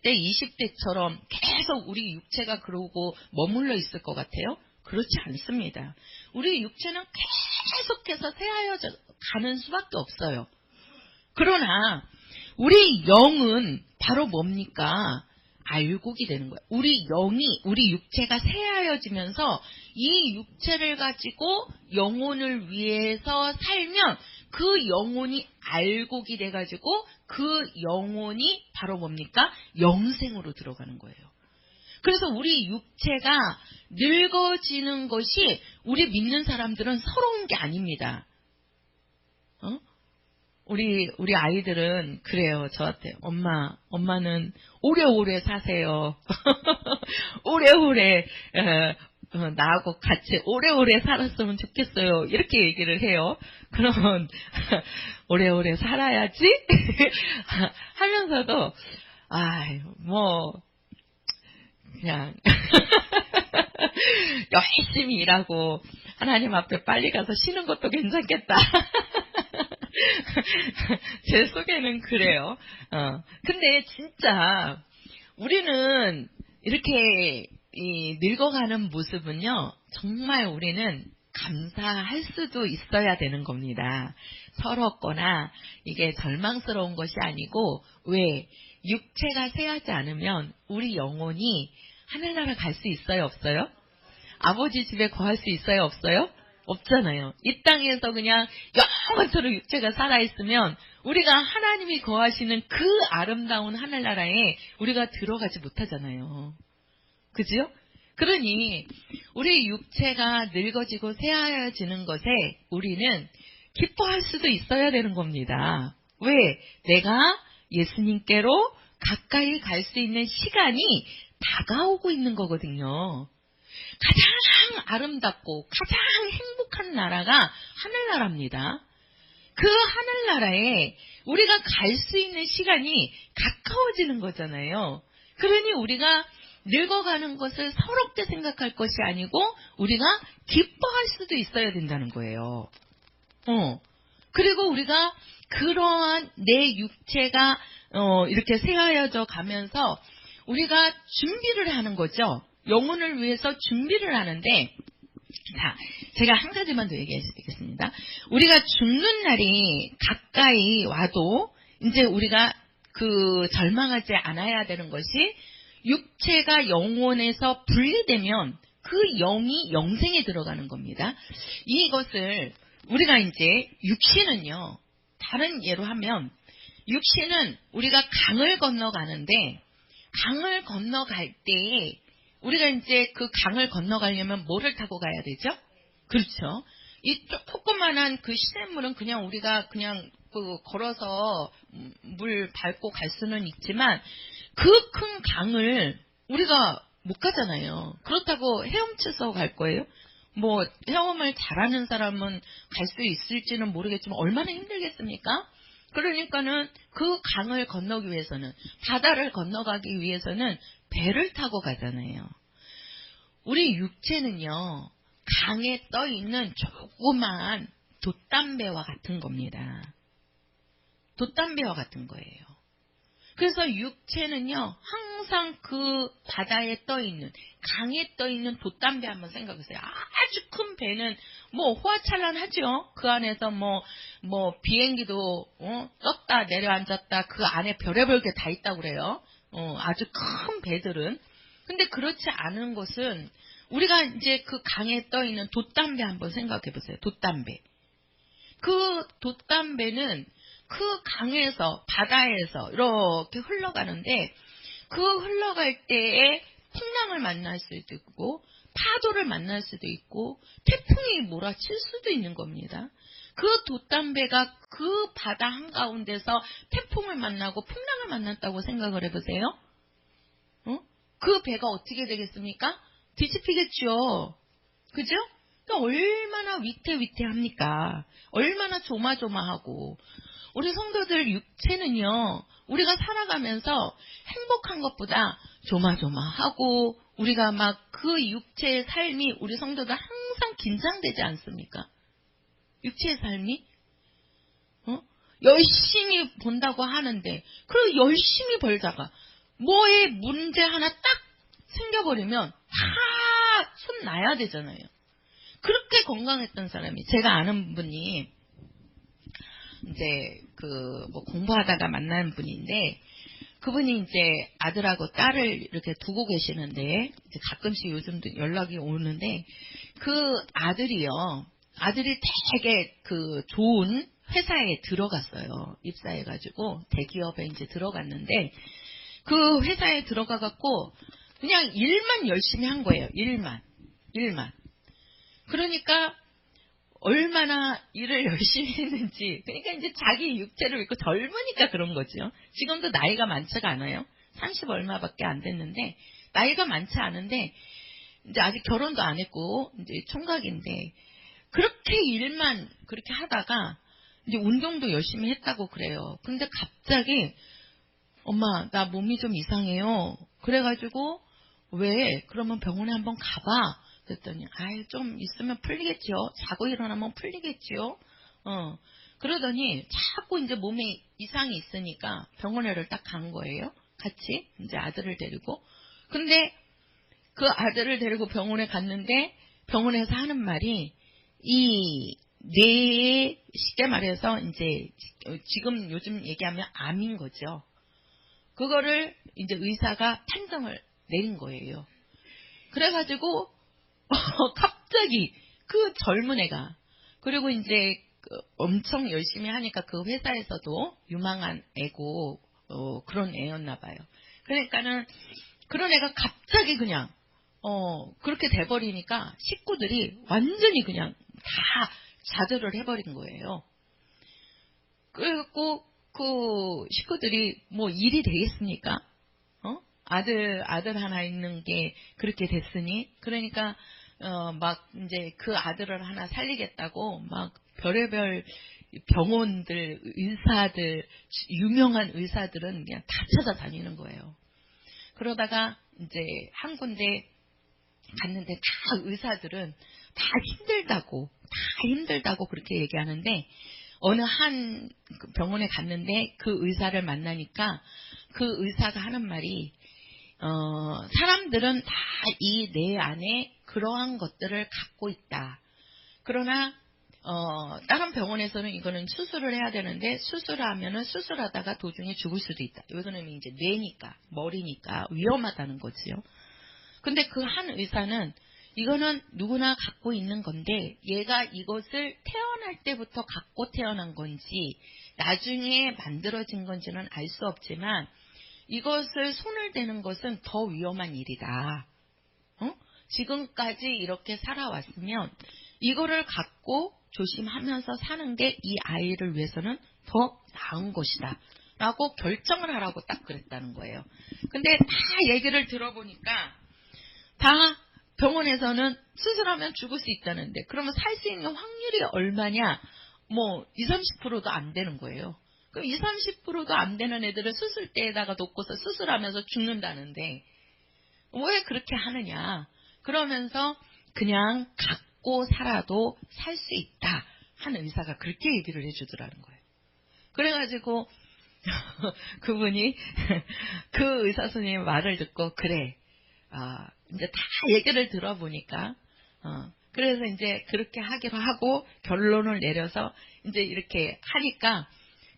Speaker 1: 20대처럼 계속 우리 육체가 그러고 머물러 있을 것 같아요? 그렇지 않습니다. 우리 육체는 계속해서 새하여져 가는 수밖에 없어요. 그러나 우리 영은 바로 뭡니까? 알곡이 되는 거예요. 우리 영이, 우리 육체가 새하여지면서 이 육체를 가지고 영혼을 위해서 살면 그 영혼이 알곡이 돼가지고 그 영혼이 바로 뭡니까? 영생으로 들어가는 거예요. 그래서 우리 육체가 늙어지는 것이 우리 믿는 사람들은 서러운 게 아닙니다. 우리 아이들은 그래요. 저한테 엄마는 오래오래 사세요. 오래오래 나하고 같이 오래오래 살았으면 좋겠어요. 이렇게 얘기를 해요. 그러면 오래오래 살아야지 하면서도 그냥 열심히 일하고 하나님 앞에 빨리 가서 쉬는 것도 괜찮겠다. 제 속에는 그래요. 근데 진짜 우리는 이렇게 늙어가는 모습은요, 정말 우리는 감사할 수도 있어야 되는 겁니다. 서럽거나 이게 절망스러운 것이 아니고, 왜? 육체가 새하지 않으면 우리 영혼이 하늘나라 갈 수 있어요, 없어요? 아버지 집에 거할 수 있어요, 없어요? 없잖아요. 이 땅에서 그냥 영원토록 육체가 살아있으면 우리가 하나님이 거하시는 그 아름다운 하늘나라에 우리가 들어가지 못하잖아요. 그죠? 그러니 우리 육체가 늙어지고 새하여지는 것에 우리는 기뻐할 수도 있어야 되는 겁니다. 왜? 내가 예수님께로 가까이 갈 수 있는 시간이 다가오고 있는 거거든요. 가장 아름답고 가장 행복한 나라가 하늘나라입니다. 그 하늘나라에 우리가 갈 수 있는 시간이 가까워지는 거잖아요. 그러니 우리가 늙어가는 것을 서럽게 생각할 것이 아니고 우리가 기뻐할 수도 있어야 된다는 거예요. 그리고 우리가 그러한 내 육체가 이렇게 새하여져 가면서 우리가 준비를 하는 거죠. 영혼을 위해서 준비를 하는데, 자, 제가 한 가지만 더 얘기하겠습니다. 우리가 죽는 날이 가까이 와도 이제 우리가 절망하지 않아야 되는 것이, 육체가 영혼에서 분리되면 그 영이 영생에 들어가는 겁니다. 이것을 우리가 이제 육신은요, 다른 예로 하면 육신은 우리가 강을 건너가는데, 강을 건너갈 때에 우리가 이제 그 강을 건너가려면 뭐를 타고 가야 되죠? 그렇죠. 이 조그만한 그 시냇물은 그냥 우리가 그냥 걸어서 물 밟고 갈 수는 있지만 그 큰 강을 우리가 못 가잖아요. 그렇다고 헤엄쳐서 갈 거예요? 헤엄을 잘하는 사람은 갈 수 있을지는 모르겠지만 얼마나 힘들겠습니까? 그러니까는 그 강을 건너기 위해서는, 바다를 건너가기 위해서는 배를 타고 가잖아요. 우리 육체는요, 강에 떠 있는 조그만 돛담배와 같은 겁니다. 돛담배와 같은 거예요. 그래서 육체는요, 항상 그 바다에 떠 있는, 강에 떠 있는 돛담배 한번 생각해보세요. 아주 큰 배는 호화찬란하죠. 그 안에서 비행기도 떴다 내려앉았다, 그 안에 별의별 게 다 있다고 그래요. 아주 큰 배들은. 근데 그렇지 않은 것은, 우리가 이제 그 강에 떠 있는 돛담배 한번 생각해보세요. 돛담배. 그 돛담배는 그 강에서, 바다에서 이렇게 흘러가는데, 그 흘러갈 때에 풍랑을 만날 수도 있고, 파도를 만날 수도 있고 태풍이 몰아칠 수도 있는 겁니다. 그 돛담배가 그 바다 한가운데서 태풍을 만나고 풍랑을 만났다고 생각을 해보세요. 그 배가 어떻게 되겠습니까? 뒤집히겠죠. 그죠? 그러니까 얼마나 위태위태합니까? 얼마나 조마조마하고. 우리 성도들 육체는요, 우리가 살아가면서 행복한 것보다 조마조마하고, 우리가 막 그 육체의 삶이 우리 성도들 항상 긴장되지 않습니까? 육체의 삶이? 열심히 본다고 하는데, 그리고 열심히 벌다가, 뭐에 문제 하나 딱 생겨버리면, 다 손 놔야 되잖아요. 그렇게 건강했던 사람이, 제가 아는 분이, 이제, 공부하다가 만난 분인데, 그분이 이제 아들하고 딸을 이렇게 두고 계시는데, 이제 가끔씩 요즘도 연락이 오는데, 그 아들이 되게 좋은 회사에 들어갔어요. 입사해가지고, 대기업에 이제 들어갔는데, 그 회사에 들어가갖고, 그냥 일만 열심히 한 거예요. 일만. 그러니까, 얼마나 일을 열심히 했는지, 그러니까 이제 자기 육체를 믿고 젊으니까 그런 거죠. 지금도 나이가 많지가 않아요. 30 얼마밖에 안 됐는데, 나이가 많지 않은데, 이제 아직 결혼도 안 했고, 이제 총각인데, 그렇게 일만 그렇게 하다가, 이제 운동도 열심히 했다고 그래요. 근데 갑자기, 엄마, 나 몸이 좀 이상해요. 그래가지고, 왜? 그러면 병원에 한번 가봐. 그랬더니, 좀 있으면 풀리겠지요. 자고 일어나면 풀리겠지요. 그러더니 자꾸 이제 몸에 이상이 있으니까 병원에를 딱 간 거예요. 같이 이제 아들을 데리고. 근데 그 아들을 데리고 병원에 갔는데 병원에서 하는 말이 이 뇌에 쉽게 말해서 이제 지금 요즘 얘기하면 암인 거죠. 그거를 이제 의사가 판정을 내린 거예요. 그래가지고 갑자기 그 젊은 애가 그리고 이제 엄청 열심히 하니까 그 회사에서도 유망한 애고 그런 애였나 봐요. 그러니까는 그런 애가 갑자기 그냥 그렇게 돼버리니까 식구들이 완전히 그냥 다 좌절을 해버린 거예요. 그래갖고 그 식구들이 뭐 일이 되겠습니까? 아들 하나 있는 게 그렇게 됐으니 그러니까 막 이제 그 아들을 하나 살리겠다고 막 별의별 병원들 의사들 유명한 의사들은 그냥 다 찾아다니는 거예요. 그러다가 이제 한 군데 갔는데 다 의사들은 다 힘들다고 그렇게 얘기하는데 어느 한 병원에 갔는데 그 의사를 만나니까 그 의사가 하는 말이 사람들은 다 이 뇌 안에 그러한 것들을 갖고 있다. 그러나 다른 병원에서는 이거는 수술을 해야 되는데 수술하면은 수술하다가 도중에 죽을 수도 있다. 이거는 이제 뇌니까 머리니까 위험하다는 거지요. 근데 그 한 의사는 이거는 누구나 갖고 있는 건데 얘가 이것을 태어날 때부터 갖고 태어난 건지 나중에 만들어진 건지는 알 수 없지만 이것을 손을 대는 것은 더 위험한 일이다. 지금까지 이렇게 살아왔으면 이거를 갖고 조심하면서 사는 게 이 아이를 위해서는 더 나은 것이다. 라고 결정을 하라고 딱 그랬다는 거예요. 근데 다 얘기를 들어보니까 다 병원에서는 수술하면 죽을 수 있다는데 그러면 살 수 있는 확률이 얼마냐? 뭐 20, 30%도 안 되는 거예요. 그럼 20, 30%도 안 되는 애들을 수술대에다가 놓고서 수술하면서 죽는다는데 왜 그렇게 하느냐? 그러면서 그냥 갖고 살아도 살 수 있다 하는 의사가 그렇게 얘기를 해주더라는 거예요. 그래가지고 그분이 그 의사 선생님의 말을 듣고 그래 이제 다 얘기를 들어보니까 그래서 이제 그렇게 하기로 하고 결론을 내려서 이제 이렇게 하니까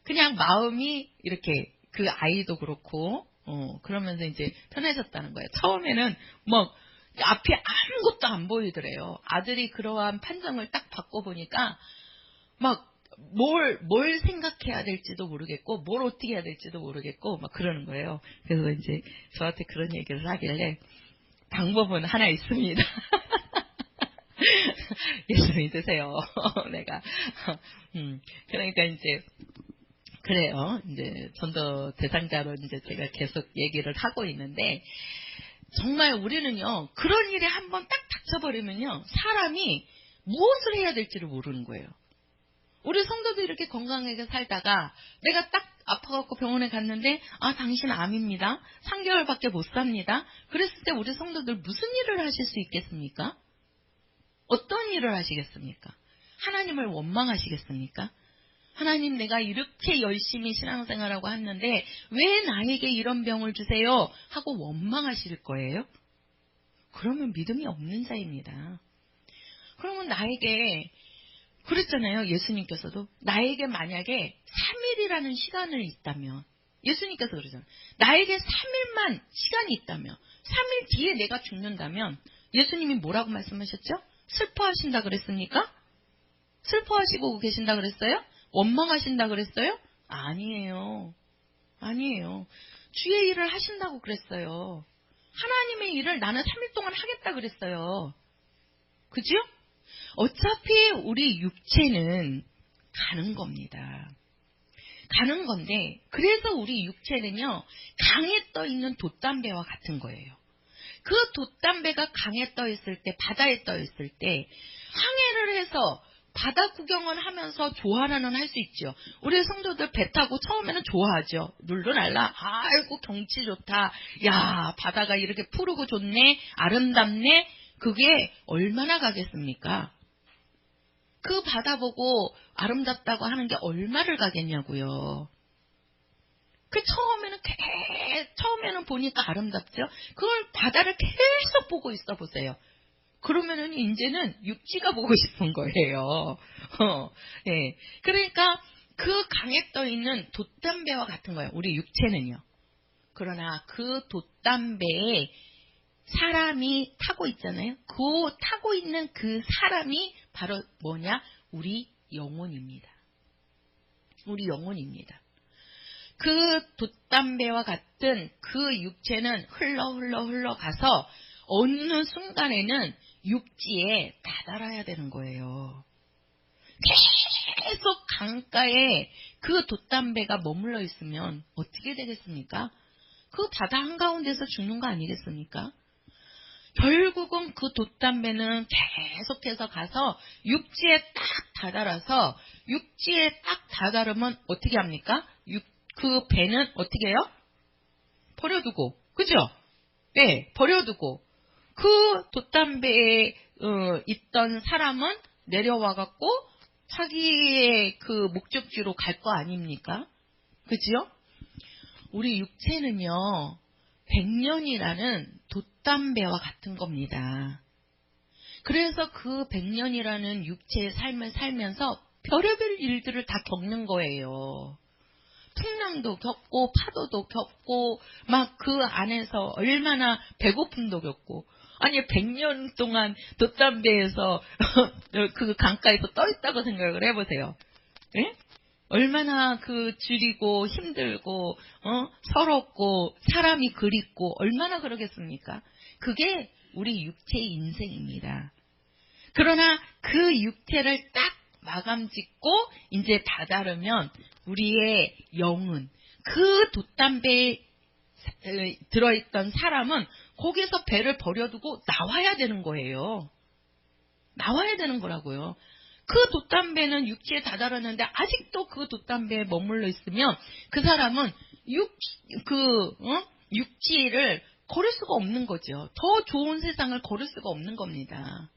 Speaker 1: 그냥 마음이 이렇게 그 아이도 그렇고 그러면서 이제 편해졌다는 거예요. 처음에는 막 앞이 아무것도 안 보이더래요. 아들이 그러한 판정을 딱 받고 보니까 막 뭘 생각해야 될지도 모르겠고 뭘 어떻게 해야 될지도 모르겠고 막 그러는 거예요. 그래서 이제 저한테 그런 얘기를 하길래 방법은 하나 있습니다. 예수 믿으세요. 내가. 그러니까 이제, 그래요. 이제 전도 대상자로 이제 제가 계속 얘기를 하고 있는데, 정말 우리는요, 그런 일에 한번 딱 닥쳐버리면요, 사람이 무엇을 해야 될지를 모르는 거예요. 우리 성도도 이렇게 건강하게 살다가 내가 딱 아파갖고 병원에 갔는데 당신 암입니다. 3개월밖에 못 삽니다. 그랬을 때 우리 성도들 무슨 일을 하실 수 있겠습니까? 어떤 일을 하시겠습니까? 하나님을 원망하시겠습니까? 하나님, 내가 이렇게 열심히 신앙생활하고 했는데 왜 나에게 이런 병을 주세요? 하고 원망하실 거예요? 그러면 믿음이 없는 자입니다. 그러면 나에게, 그랬잖아요. 예수님께서도 나에게 만약에 3일이라는 시간을 있다면, 예수님께서 그러잖아요. 나에게 3일만 시간이 있다면, 3일 뒤에 내가 죽는다면 예수님이 뭐라고 말씀하셨죠? 슬퍼하신다 그랬습니까? 슬퍼하시고 계신다 그랬어요? 원망하신다 그랬어요? 아니에요. 아니에요. 주의 일을 하신다고 그랬어요. 하나님의 일을 나는 3일 동안 하겠다 그랬어요. 그죠? 어차피 우리 육체는 가는 겁니다. 가는 건데, 그래서 우리 육체는요, 강에 떠 있는 돛담배와 같은 거예요. 그 돛담배가 강에 떠 있을 때, 바다에 떠 있을 때, 항해를 해서 바다 구경을 하면서 조화라는 할 수 있죠. 우리 성도들 배 타고 처음에는 좋아하죠. 룰루랄라, 아이고 경치 좋다. 야, 바다가 이렇게 푸르고 좋네, 아름답네. 그게 얼마나 가겠습니까? 그 바다 보고 아름답다고 하는 게 얼마를 가겠냐고요. 처음에는 보니까 아름답죠? 그걸 바다를 계속 보고 있어 보세요. 그러면은 이제는 육지가 보고 싶은 거예요. 예. 그러니까 그 강에 떠 있는 돛담배와 같은 거예요. 우리 육체는요. 그러나 그 돛담배에 사람이 타고 있잖아요. 그 타고 있는 그 사람이 바로 뭐냐? 우리 영혼입니다. 우리 영혼입니다. 그 돛담배와 같은 그 육체는 흘러가서 어느 순간에는 육지에 다다라야 되는 거예요. 계속 강가에 그 돛담배가 머물러 있으면 어떻게 되겠습니까? 그 바다 한가운데서 죽는 거 아니겠습니까? 결국은 그 돛담배는 계속해서 가서 육지에 딱 다다라서, 육지에 딱 다다르면 어떻게 합니까? 그 배는 어떻게 해요? 버려두고, 그죠? 네, 버려두고 그 돛담배에 있던 사람은 내려와갖고 자기의 그 목적지로 갈 거 아닙니까? 그죠? 우리 육체는요, 100년이라는 돛담배와 같은 겁니다. 그래서 그 100년이라는 육체의 삶을 살면서 별의별 일들을 다 겪는 거예요. 풍랑도 겪고 파도도 겪고 막 그 안에서 얼마나 배고픔도 겪고, 아니 100년 동안 돛담배에서 그 강가에서 떠 있다고 생각을 해보세요. 예? 얼마나 그 줄이고 힘들고 서럽고 사람이 그립고 얼마나 그러겠습니까? 그게 우리 육체의 인생입니다. 그러나 그 육체를 딱 마감 짓고 이제 다다르면 우리의 영은, 그 돛담배에 들어있던 사람은 거기서 배를 버려두고 나와야 되는 거예요. 나와야 되는 거라고요. 그 돛담배는 육지에 다다랐는데 아직도 그 돛담배에 머물러 있으면 그 사람은 육지를 걸을 수가 없는 거죠. 더 좋은 세상을 걸을 수가 없는 겁니다.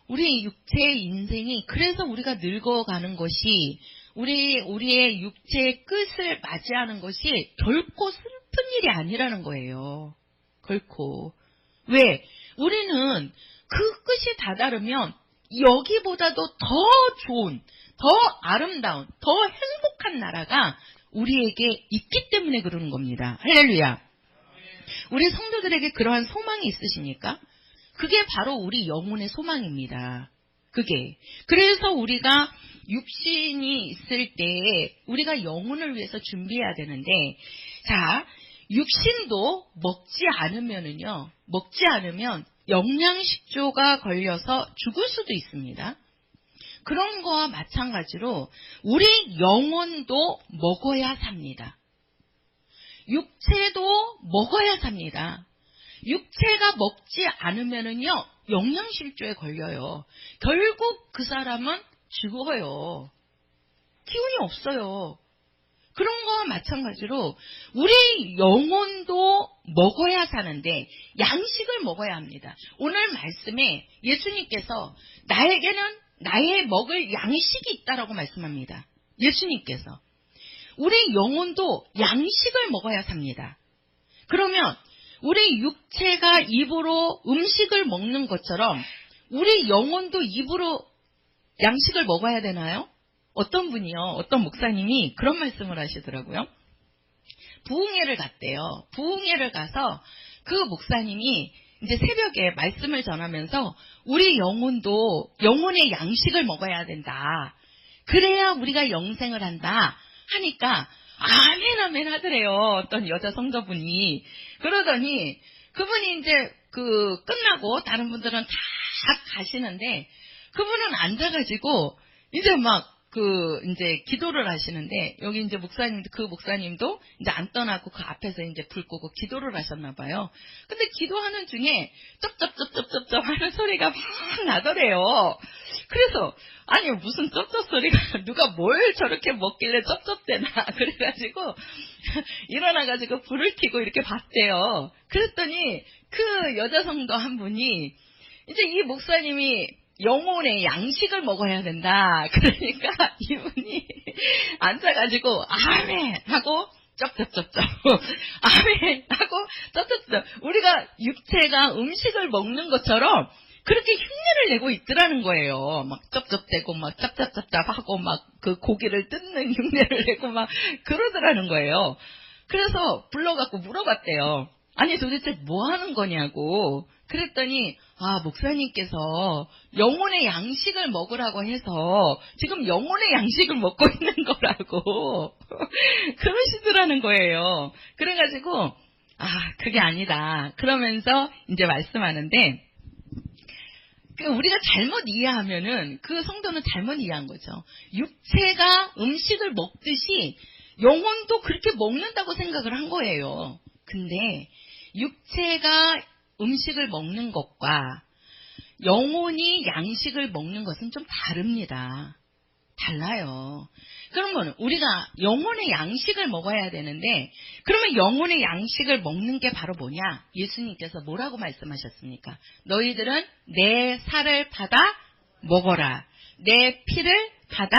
Speaker 1: 우리 육체의 인생이, 그래서 우리가 늙어가는 것이, 우리의 육체의 끝을 맞이하는 것이 결코 슬픈 일이 아니라는 거예요. 결코. 왜? 우리는 그 끝이 다다르면 여기보다도 더 좋은, 더 아름다운, 더 행복한 나라가 우리에게 있기 때문에 그러는 겁니다. 할렐루야. 우리 성도들에게 그러한 소망이 있으십니까? 그게 바로 우리 영혼의 소망입니다. 그게. 그래서 우리가 육신이 있을 때 우리가 영혼을 위해서 준비해야 되는데, 자, 육신도 먹지 않으면 영양식조가 걸려서 죽을 수도 있습니다. 그런 거와 마찬가지로 우리 영혼도 먹어야 삽니다. 육체도 먹어야 삽니다. 육체가 먹지 않으면은요, 영양실조에 걸려요. 결국 그 사람은 죽어요. 기운이 없어요. 그런 거와 마찬가지로 우리 영혼도 먹어야 사는데 양식을 먹어야 합니다. 오늘 말씀에 예수님께서 나에게는 나의 먹을 양식이 있다라고 말씀합니다. 예수님께서. 우리 영혼도 양식을 먹어야 삽니다. 그러면 우리 육체가 입으로 음식을 먹는 것처럼 우리 영혼도 입으로 양식을 먹어야 되나요? 어떤 분이요, 어떤 목사님이 그런 말씀을 하시더라고요. 부흥회를 갔대요. 부흥회를 가서 그 목사님이 이제 새벽에 말씀을 전하면서 우리 영혼도 영혼의 양식을 먹어야 된다. 그래야 우리가 영생을 한다. 하니까 아멘 아멘 하더래요. 어떤 여자 성도분이. 그러더니 그분이 이제 끝나고 다른 분들은 다 가시는데 그분은 앉아가지고 이제 이제 기도를 하시는데, 여기 이제 그 목사님도 이제 안 떠나고 그 앞에서 이제 불 끄고 기도를 하셨나봐요. 근데 기도하는 중에 쩝쩝쩝쩝쩝 하는 소리가 막 나더래요. 그래서, 아니, 무슨 쩝쩝 소리가, 누가 뭘 저렇게 먹길래 쩝쩝대나. 그래가지고, 일어나가지고 불을 켜고 이렇게 봤대요. 그랬더니 그 여자 성도 한 분이, 이제 이 목사님이 영혼의 양식을 먹어야 된다. 그러니까 이분이 앉아가지고 아멘 하고 쩝쩝쩝쩝 아멘 하고 쩝쩝쩝. 우리가 육체가 음식을 먹는 것처럼 그렇게 흉내를 내고 있더라는 거예요. 막 쩝쩝대고 막 짭짭짭짭 하고 막 그 고기를 뜯는 흉내를 내고 막 그러더라는 거예요. 그래서 불러갖고 물어봤대요. 아니 도대체 뭐 하는 거냐고. 그랬더니 목사님께서 영혼의 양식을 먹으라고 해서 지금 영혼의 양식을 먹고 있는 거라고 그러시더라는 거예요. 그래가지고 그게 아니다. 그러면서 이제 말씀하는데, 우리가 잘못 이해하면은 그 성도는 잘못 이해한 거죠. 육체가 음식을 먹듯이 영혼도 그렇게 먹는다고 생각을 한 거예요. 근데 육체가 음식을 먹는 것과 영혼이 양식을 먹는 것은 좀 다릅니다. 달라요. 그러면 우리가 영혼의 양식을 먹어야 되는데, 그러면 영혼의 양식을 먹는 게 바로 뭐냐? 예수님께서 뭐라고 말씀하셨습니까? 너희들은 내 살을 받아 먹어라. 내 피를 받아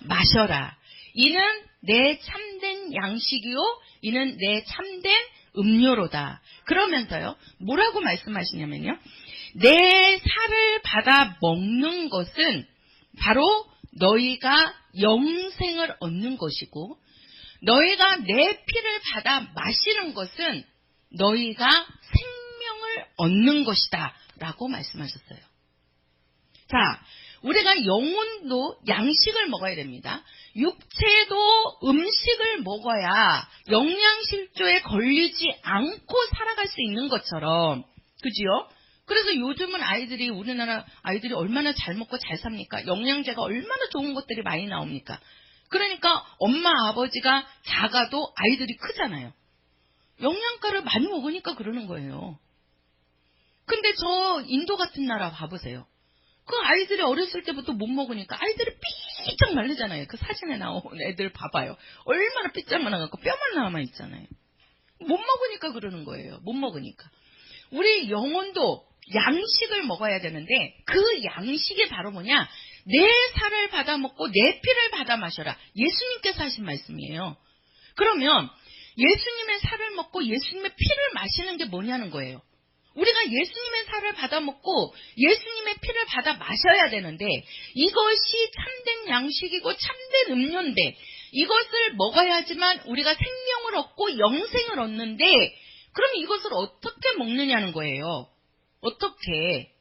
Speaker 1: 마셔라. 이는 내 참된 양식이요, 이는 내 참된 음료로다. 그러면서요, 뭐라고 말씀하시냐면요, 내 살을 받아 먹는 것은 바로 너희가 영생을 얻는 것이고, 너희가 내 피를 받아 마시는 것은 너희가 생명을 얻는 것이다 라고 말씀하셨어요. 자, 우리가 영혼도 양식을 먹어야 됩니다. 육체도 음식을 먹어야 영양실조에 걸리지 않고 살아갈 수 있는 것처럼, 그지요? 그래서 요즘은 우리나라 아이들이 얼마나 잘 먹고 잘 삽니까? 영양제가 얼마나 좋은 것들이 많이 나옵니까? 그러니까 엄마 아버지가 작아도 아이들이 크잖아요. 영양가를 많이 먹으니까 그러는 거예요. 근데 저 인도 같은 나라 봐보세요. 그 아이들이 어렸을 때부터 못 먹으니까 아이들이 삐쩍 마르잖아요. 그 사진에 나온 애들 봐봐요. 얼마나 삐쩍 말라갖고 뼈만 남아있잖아요. 못 먹으니까 그러는 거예요. 못 먹으니까. 우리 영혼도 양식을 먹어야 되는데, 그 양식이 바로 뭐냐? 내 살을 받아 먹고 내 피를 받아 마셔라. 예수님께서 하신 말씀이에요. 그러면 예수님의 살을 먹고 예수님의 피를 마시는 게 뭐냐는 거예요. 우리가 예수님의 살을 받아 먹고 예수님의 피를 받아 마셔야 되는데, 이것이 참된 양식이고 참된 음료인데, 이것을 먹어야지만 우리가 생명을 얻고 영생을 얻는데, 그럼 이것을 어떻게 먹느냐는 거예요. 어떻게?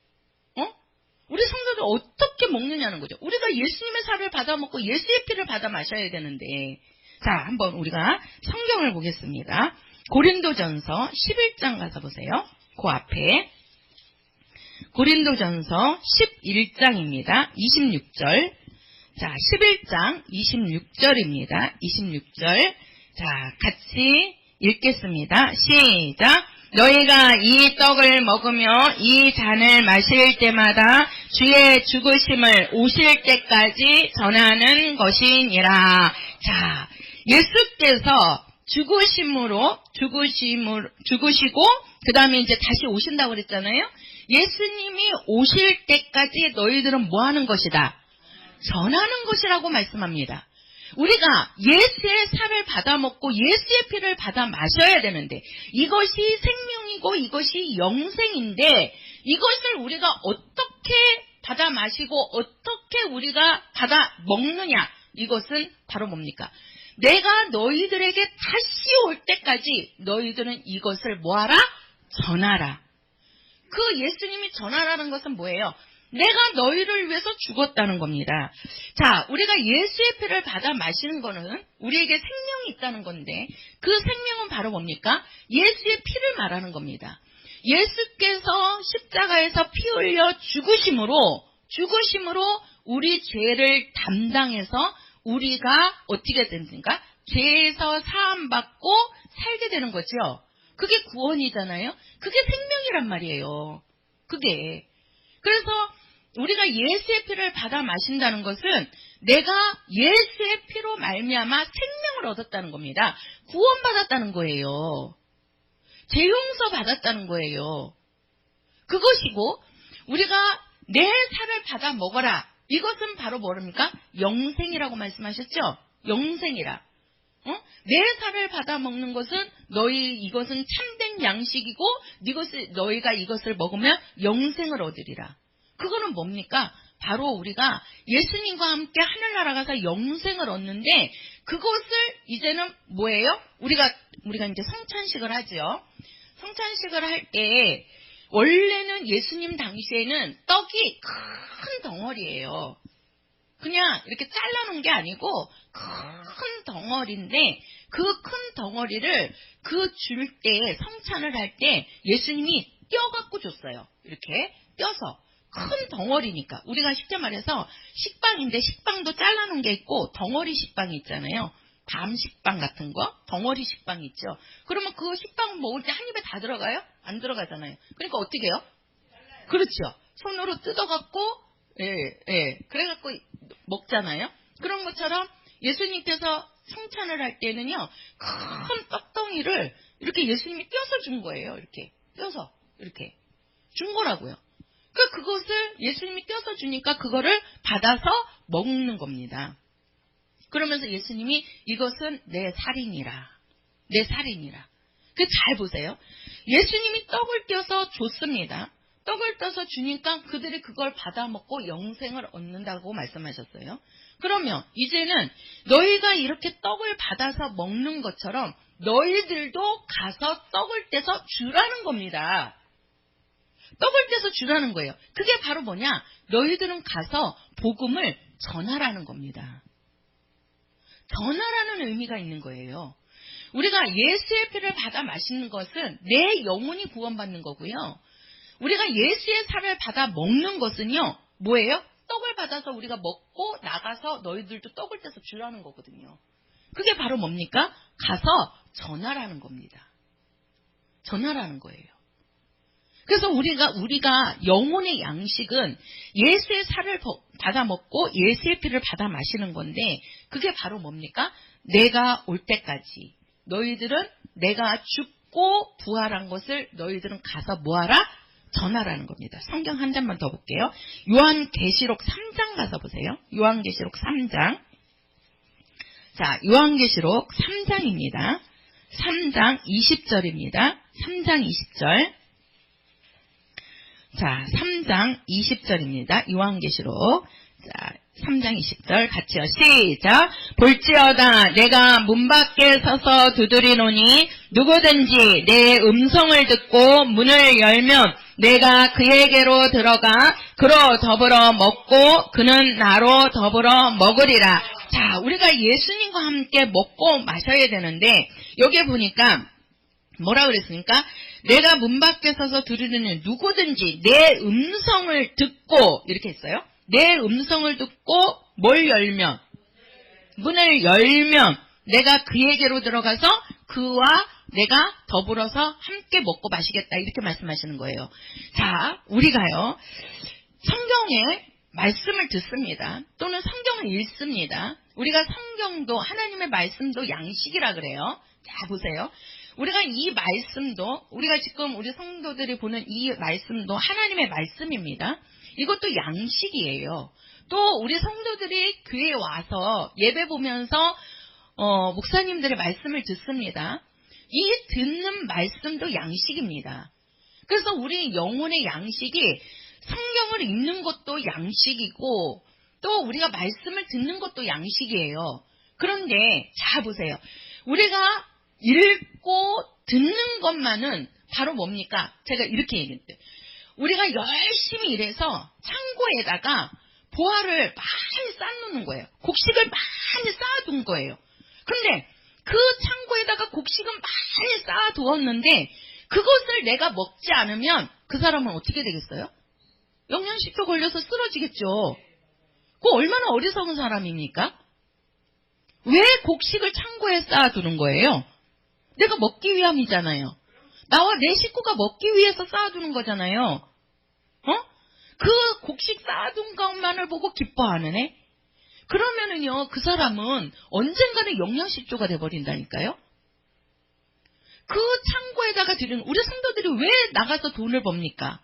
Speaker 1: 우리 성도들 어떻게 먹느냐는 거죠. 우리가 예수님의 살을 받아 먹고 예수의 피를 받아 마셔야 되는데, 자, 한번 우리가 성경을 보겠습니다. 고린도전서 11장 가서 보세요. 그 앞에 고린도전서 11장입니다. 26절. 자, 11장 26절입니다. 26절. 자, 같이 읽겠습니다. 시작. 너희가 이 떡을 먹으며 이 잔을 마실 때마다 주의 죽으심을 오실 때까지 전하는 것이니라. 자, 예수께서 죽으시고 그 다음에 이제 다시 오신다고 그랬잖아요. 예수님이 오실 때까지 너희들은 뭐 하는 것이다? 전하는 것이라고 말씀합니다. 우리가 예수의 살을 받아 먹고 예수의 피를 받아 마셔야 되는데, 이것이 생명이고 이것이 영생인데, 이것을 우리가 어떻게 받아 마시고 어떻게 우리가 받아 먹느냐, 이것은 바로 뭡니까? 내가 너희들에게 다시 올 때까지 너희들은 이것을 뭐하라? 전하라. 그 예수님이 전하라는 것은 뭐예요? 내가 너희를 위해서 죽었다는 겁니다. 자, 우리가 예수의 피를 받아 마시는 거는 우리에게 생명이 있다는 건데, 그 생명은 바로 뭡니까? 예수의 피를 말하는 겁니다. 예수께서 십자가에서 피 흘려 죽으심으로 우리 죄를 담당해서 우리가 어떻게 됩니까? 죄에서 사함받고 살게 되는 거죠. 그게 구원이잖아요. 그게 생명이란 말이에요. 그게. 그래서 우리가 예수의 피를 받아 마신다는 것은 내가 예수의 피로 말미암아 생명을 얻었다는 겁니다. 구원받았다는 거예요. 죄 용서 받았다는 거예요. 그것이고, 우리가 내 살을 받아 먹어라. 이것은 바로 뭐랍니까? 영생이라고 말씀하셨죠? 영생이라. 내 살을 받아 먹는 것은 이것은 참된 양식이고, 너희가 이것을 먹으면 영생을 얻으리라. 그거는 뭡니까? 바로 우리가 예수님과 함께 하늘나라 가서 영생을 얻는데, 그것을 이제는 뭐예요? 우리가 이제 성찬식을 하죠. 성찬식을 할 때 원래는 예수님 당시에는 떡이 큰 덩어리예요. 그냥 이렇게 잘라놓은 게 아니고 큰 덩어리인데, 그 큰 덩어리를 줄 때, 성찬을 할 때 예수님이 떼어갖고 줬어요. 이렇게 떼어서. 큰 덩어리니까. 우리가 쉽게 말해서 식빵인데, 식빵도 잘라놓은 게 있고 덩어리 식빵이 있잖아요. 밤 식빵 같은 거, 덩어리 식빵 있죠. 그러면 그 식빵 먹을 때 한 입에 다 들어가요? 안 들어가잖아요. 그러니까 어떻게 해요? 그렇죠. 손으로 뜯어갖고, 그래갖고 먹잖아요. 그런 것처럼 예수님께서 성찬을 할 때는요, 큰 떡덩이를 이렇게 예수님이 떼어서 준 거예요. 이렇게 떼어서 이렇게 준 거라고요. 그것을 예수님이 떼어서 주니까 그거를 받아서 먹는 겁니다. 그러면서 예수님이 이것은 내 살이니라. 내 살이니라. 잘 보세요. 예수님이 떡을 떼어서 줬습니다. 떡을 떼어서 주니까 그들이 그걸 받아 먹고 영생을 얻는다고 말씀하셨어요. 그러면 이제는 너희가 이렇게 떡을 받아서 먹는 것처럼 너희들도 가서 떡을 떼서 주라는 겁니다. 떡을 떼서 주라는 거예요. 그게 바로 뭐냐? 너희들은 가서 복음을 전하라는 겁니다. 전하라는 의미가 있는 거예요. 우리가 예수의 피를 받아 마시는 것은 내 영혼이 구원받는 거고요. 우리가 예수의 살을 받아 먹는 것은요, 뭐예요? 떡을 받아서 우리가 먹고 나가서 너희들도 떡을 떼서 주라는 거거든요. 그게 바로 뭡니까? 가서 전하라는 겁니다. 전하라는 거예요. 그래서 우리가 영혼의 양식은 예수의 살을 받아 먹고 예수의 피를 받아 마시는 건데, 그게 바로 뭡니까? 내가 올 때까지 너희들은 내가 죽고 부활한 것을 너희들은 가서 뭐하라? 전하라는 겁니다. 성경 한 장만 더 볼게요. 요한계시록 3장 가서 보세요. 요한계시록 3장. 자, 요한계시록 3장입니다. 3장 20절입니다. 3장 20절. 자, 3장 20절입니다. 요한계시록. 자, 3장 20절 같이요. 시작. 볼지어다 내가 문 밖에 서서 두드리노니 누구든지 내 음성을 듣고 문을 열면 내가 그에게로 들어가 그로 더불어 먹고 그는 나로 더불어 먹으리라. 자, 우리가 예수님과 함께 먹고 마셔야 되는데, 여기에 보니까 뭐라 그랬습니까? 내가 문 밖에 서서 들으는 누구든지 내 음성을 듣고, 이렇게 했어요. 내 음성을 듣고 뭘 열면? 문을 열면 내가 그에게로 들어가서 그와 내가 더불어서 함께 먹고 마시겠다, 이렇게 말씀하시는 거예요. 자, 우리가요, 성경에 말씀을 듣습니다. 또는 성경을 읽습니다. 우리가 성경도, 하나님의 말씀도 양식이라 그래요. 자, 보세요. 우리가 이 말씀도, 우리가 지금 우리 성도들이 보는 이 말씀도 하나님의 말씀입니다. 이것도 양식이에요. 또 우리 성도들이 교회에 와서 예배 보면서 목사님들의 말씀을 듣습니다. 이 듣는 말씀도 양식입니다. 그래서 우리 영혼의 양식이 성경을 읽는 것도 양식이고, 또 우리가 말씀을 듣는 것도 양식이에요. 그런데 자, 보세요. 우리가 읽고 듣는 것만은 바로 뭡니까? 제가 이렇게 얘기했대. 우리가 열심히 일해서 창고에다가 보화를 많이 쌓아놓는 거예요. 곡식을 많이 쌓아둔 거예요. 그런데 그 창고에다가 곡식은 많이 쌓아두었는데 그것을 내가 먹지 않으면 그 사람은 어떻게 되겠어요? 영양실조 걸려서 쓰러지겠죠. 그 얼마나 어리석은 사람입니까? 왜 곡식을 창고에 쌓아두는 거예요? 내가 먹기 위함이잖아요. 나와 내 식구가 먹기 위해서 쌓아두는 거잖아요. 그 곡식 쌓아둔 것만을 보고 기뻐하는 애? 그러면은요, 그 사람은 언젠가는 영양실조가 돼버린다니까요? 그 창고에다가 들은, 우리 성도들이 왜 나가서 돈을 법니까?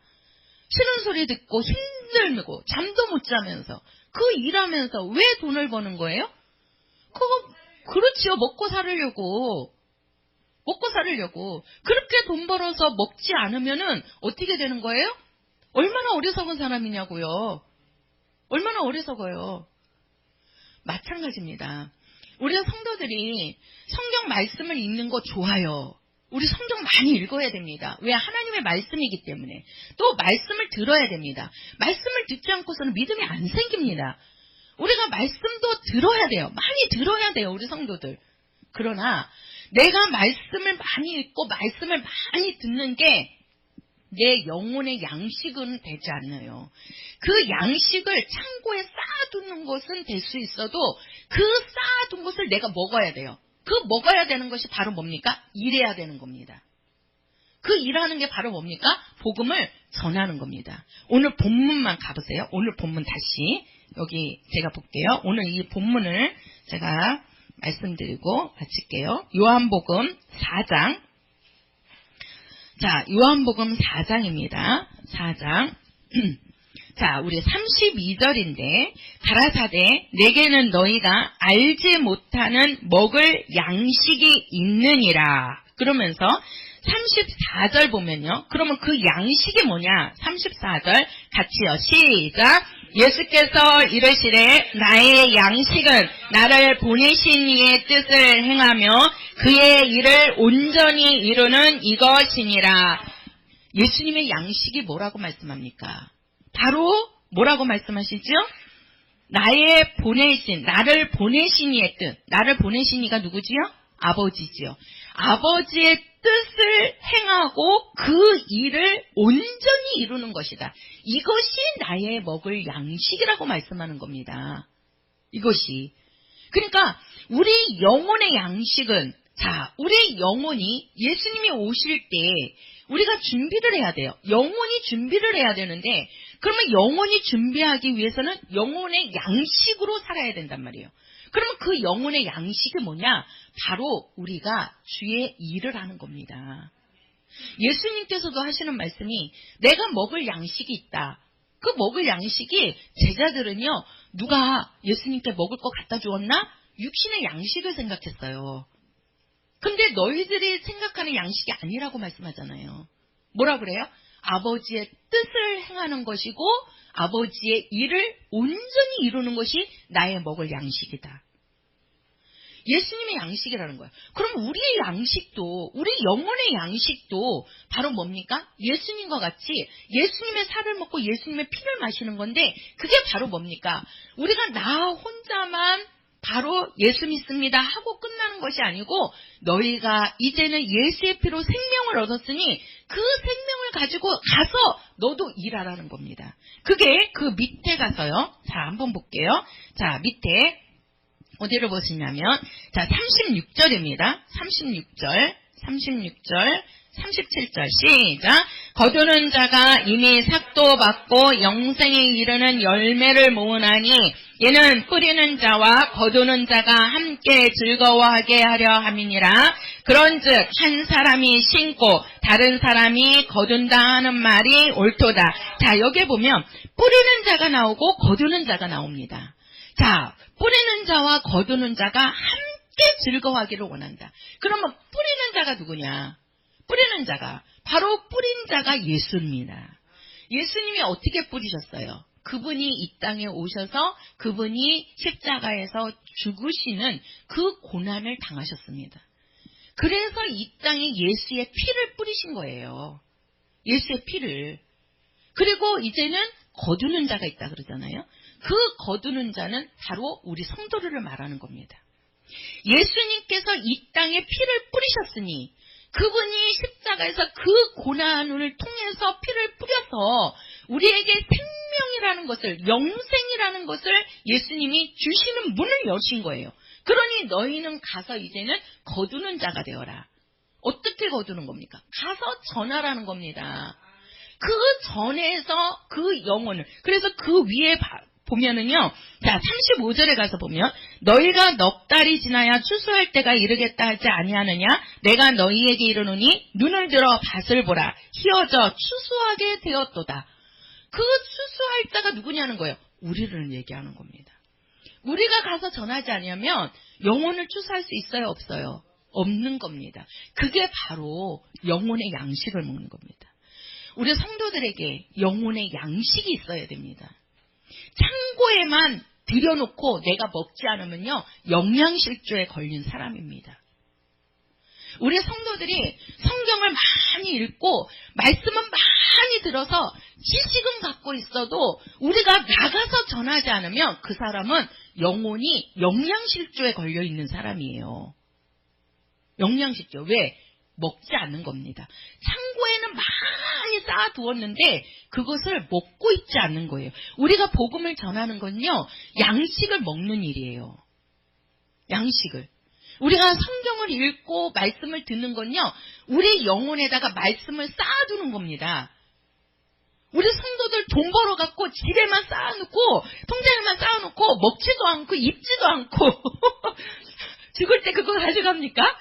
Speaker 1: 싫은 소리 듣고 힘들고 잠도 못 자면서 그 일하면서 왜 돈을 버는 거예요? 그렇지요. 먹고 살으려고. 그렇게 돈 벌어서 먹지 않으면은 어떻게 되는 거예요? 얼마나 어리석은 사람이냐고요. 얼마나 어리석어요. 마찬가지입니다. 우리 성도들이 성경 말씀을 읽는 거 좋아요. 우리 성경 많이 읽어야 됩니다. 왜? 하나님의 말씀이기 때문에. 또 말씀을 들어야 됩니다. 말씀을 듣지 않고서는 믿음이 안 생깁니다. 우리가 말씀도 들어야 돼요. 많이 들어야 돼요, 우리 성도들. 그러나 내가 말씀을 많이 읽고 말씀을 많이 듣는 게 내 영혼의 양식은 되지 않아요. 그 양식을 창고에 쌓아두는 것은 될 수 있어도 그 쌓아둔 것을 내가 먹어야 돼요. 그 먹어야 되는 것이 바로 뭡니까? 일해야 되는 겁니다. 그 일하는 게 바로 뭡니까? 복음을 전하는 겁니다. 오늘 본문만 가보세요. 오늘 본문 다시 여기 제가 볼게요. 오늘 이 본문을 제가 말씀드리고 마칠게요. 요한복음 4장. 자, 요한복음 4장입니다. 4장. 자, 우리 32절인데, 가라사대 내게는 너희가 알지 못하는 먹을 양식이 있느니라. 그러면서 34절 보면요. 그러면 그 양식이 뭐냐? 34절 같이요. 시작. 예수께서 이르시되 나의 양식은 나를 보내신 이의 뜻을 행하며 그의 일을 온전히 이루는 이것이니라. 예수님의 양식이 뭐라고 말씀합니까? 바로 뭐라고 말씀하시죠? 나를 보내신 이의 뜻. 나를 보내신 이가 누구지요? 아버지지요. 아버지의 뜻을 행하고 그 일을 온전히 이루는 것이다. 이것이 나의 먹을 양식이라고 말씀하는 겁니다. 이것이. 그러니까 우리 영혼의 양식은, 자, 우리 영혼이 예수님이 오실 때 우리가 준비를 해야 돼요. 영혼이 준비를 해야 되는데, 그러면 영혼이 준비하기 위해서는 영혼의 양식으로 살아야 된단 말이에요. 그러면 그 영혼의 양식이 뭐냐? 바로 우리가 주의 일을 하는 겁니다. 예수님께서도 하시는 말씀이 내가 먹을 양식이 있다. 그 먹을 양식이 제자들은요, 누가 예수님께 먹을 거 갖다 주었나? 육신의 양식을 생각했어요. 근데 너희들이 생각하는 양식이 아니라고 말씀하잖아요. 뭐라 그래요? 아버지의 뜻을 행하는 것이고 아버지의 일을 온전히 이루는 것이 나의 먹을 양식이다. 예수님의 양식이라는 거예요. 그럼 우리의 양식도, 우리 영혼의 양식도 바로 뭡니까? 예수님과 같이 예수님의 살을 먹고 예수님의 피를 마시는 건데, 그게 바로 뭡니까? 우리가 나 혼자만 바로 예수 믿습니다 하고 끝나는 것이 아니고 너희가 이제는 예수의 피로 생명을 얻었으니 그 생명을 가지고 가서 너도 일하라는 겁니다. 그게 그 밑에 가서요. 자, 한번 볼게요. 자, 밑에 어디를 보시냐면 자, 36절입니다. 36절 37절 시작. 거두는 자가 이미 삭도 받고 영생에 이르는 열매를 모으나니 이는 뿌리는 자와 거두는 자가 함께 즐거워하게 하려 함이니라. 그런즉 한 사람이 심고 다른 사람이 거둔다 하는 말이 옳도다. 자, 여기 보면 뿌리는 자가 나오고 거두는 자가 나옵니다. 자, 뿌리는 자와 거두는 자가 함께 즐거워하기를 원한다. 그러면 뿌리는 자가 누구냐? 뿌리는 자가 바로 뿌린 자가 예수입니다. 예수님이 어떻게 뿌리셨어요? 그분이 이 땅에 오셔서 그분이 십자가에서 죽으시는 그 고난을 당하셨습니다. 그래서 이 땅에 예수의 피를 뿌리신 거예요. 예수의 피를. 그리고 이제는 거두는 자가 있다 그러잖아요. 그 거두는 자는 바로 우리 성도들을 말하는 겁니다. 예수님께서 이 땅에 피를 뿌리셨으니 그분이 십자가에서 그 고난을 통해서 피를 뿌려서 우리에게 생명이라는 것을, 영생이라는 것을 예수님이 주시는 문을 여신 거예요. 그러니 너희는 가서 이제는 거두는 자가 되어라. 어떻게 거두는 겁니까? 가서 전하라는 겁니다. 그 전에서 그 영혼을, 그래서 그 위에 보면은요, 자, 35절에 가서 보면, 너희가 넉 달이 지나야 추수할 때가 이르겠다 하지 아니하느냐? 내가 너희에게 이르노니, 눈을 들어 밭을 보라. 희어져 추수하게 되었도다. 그 추수할 자가 누구냐는 거예요. 우리를 얘기하는 겁니다. 우리가 가서 전하지 않으면 영혼을 추수할 수 있어요, 없어요? 없는 겁니다. 그게 바로 영혼의 양식을 먹는 겁니다. 우리 성도들에게 영혼의 양식이 있어야 됩니다. 창고에만 들여놓고 내가 먹지 않으면요, 영양실조에 걸린 사람입니다. 우리 성도들이 성경을 많이 읽고 말씀은 많이 들어서 지식은 갖고 있어도 우리가 나가서 전하지 않으면 그 사람은 영혼이 영양실조에 걸려 있는 사람이에요. 영양실조. 왜? 먹지 않는 겁니다. 창고에는 많이 쌓아두었는데 그것을 먹고 있지 않는 거예요. 우리가 복음을 전하는 건요, 양식을 먹는 일이에요. 양식을. 우리가 성경을 읽고 말씀을 듣는 건요, 우리 영혼에다가 말씀을 쌓아두는 겁니다. 우리 성도들 돈 벌어갖고 집에만 쌓아놓고 통장에만 쌓아놓고 먹지도 않고 입지도 않고 죽을 때 그거 가져갑니까?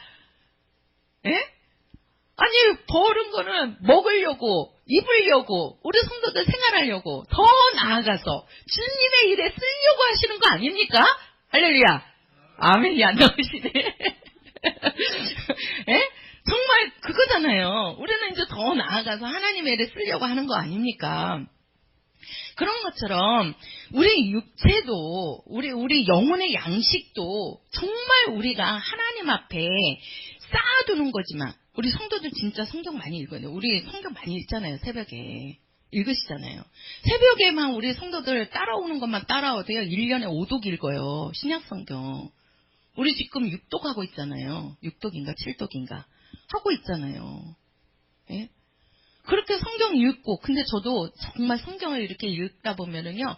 Speaker 1: 예? 아니, 버는 거는 먹으려고, 입으려고, 우리 성도들 생활하려고, 더 나아가서 주님의 일에 쓰려고 하시는 거 아닙니까? 할렐루야. 아멘이 안 나오시네. 예? 정말 그거잖아요. 우리는 이제 더 나아가서 하나님의 일에 쓰려고 하는 거 아닙니까? 그런 것처럼 우리 육체도, 우리 영혼의 양식도 정말 우리가 하나님 앞에 쌓아두는 거지만, 우리 성도들 진짜 성경 많이 읽어요. 우리 성경 많이 읽잖아요. 새벽에. 읽으시잖아요. 새벽에만 우리 성도들 따라오는 것만 따라오세요. 1년에 5독 읽어요. 신약성경. 우리 지금 6독 하고 있잖아요. 6독인가 7독인가 하고 있잖아요. 예? 그렇게 성경 읽고, 근데 저도 정말 성경을 이렇게 읽다 보면은요,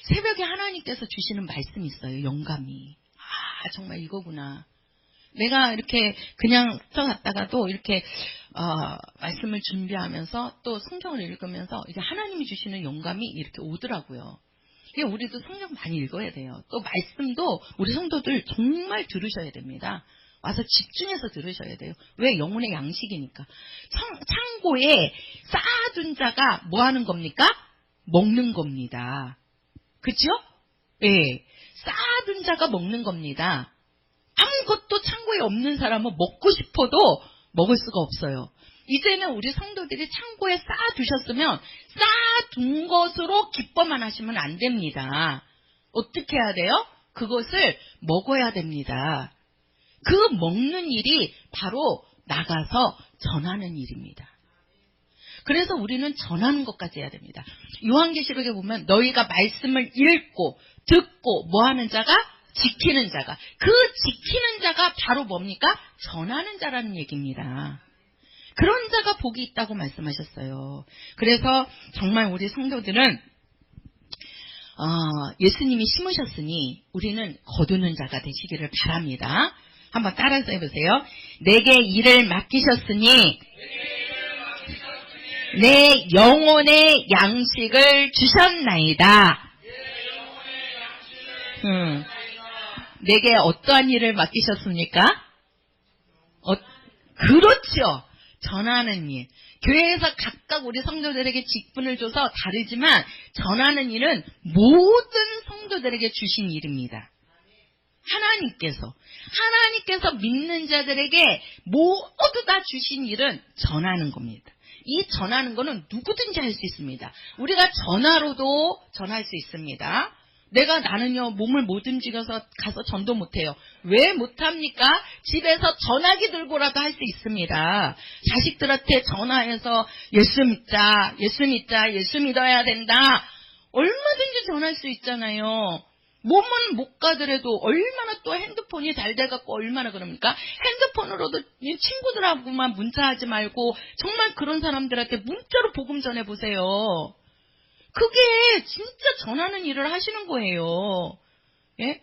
Speaker 1: 새벽에 하나님께서 주시는 말씀이 있어요. 영감이. 아, 정말 이거구나. 내가 이렇게 그냥 써갔다가도 이렇게 말씀을 준비하면서 또 성경을 읽으면서 이제 하나님이 주시는 영감이 이렇게 오더라고요. 우리도 성경 많이 읽어야 돼요. 또 말씀도 우리 성도들 정말 들으셔야 됩니다. 와서 집중해서 들으셔야 돼요. 왜? 영혼의 양식이니까. 창고에 쌓아둔 자가 뭐 하는 겁니까? 먹는 겁니다. 그렇죠? 예. 쌓아둔 자가 먹는 겁니다. 아무것도 창고에 없는 사람은 먹고 싶어도 먹을 수가 없어요. 이제는 우리 성도들이 창고에 쌓아두셨으면 쌓아둔 것으로 기뻐만 하시면 안 됩니다. 어떻게 해야 돼요? 그것을 먹어야 됩니다. 그 먹는 일이 바로 나가서 전하는 일입니다. 그래서 우리는 전하는 것까지 해야 됩니다. 요한계시록에 보면 너희가 말씀을 읽고 듣고 뭐 하는 자가? 지키는 자가. 그 지키는 자가 바로 뭡니까? 전하는 자라는 얘기입니다. 그런 자가 복이 있다고 말씀하셨어요. 그래서 정말 우리 성도들은 예수님이 심으셨으니 우리는 거두는 자가 되시기를 바랍니다. 한번 따라서 해보세요. 내게 일을 맡기셨으니 내 영혼의 양식을 주셨나이다. 내게 어떠한 일을 맡기셨습니까? 그렇죠. 전하는 일. 교회에서 각각 우리 성도들에게 직분을 줘서 다르지만 전하는 일은 모든 성도들에게 주신 일입니다. 하나님께서 믿는 자들에게 모두 다 주신 일은 전하는 겁니다. 이 전하는 거는 누구든지 할 수 있습니다. 우리가 전화로도 전할 수 있습니다. 나는요 몸을 못 움직여서 가서 전도 못해요. 왜 못합니까? 집에서 전화기 들고라도 할 수 있습니다. 자식들한테 전화해서 예수 믿자, 예수 믿어야 된다. 얼마든지 전할 수 있잖아요. 몸은 못 가더라도 얼마나 또 핸드폰이 잘 돼갖고 얼마나 그럽니까? 핸드폰으로도 친구들하고만 문자하지 말고 정말 그런 사람들한테 문자로 복음 전해보세요. 그게 진짜 전하는 일을 하시는 거예요. 예?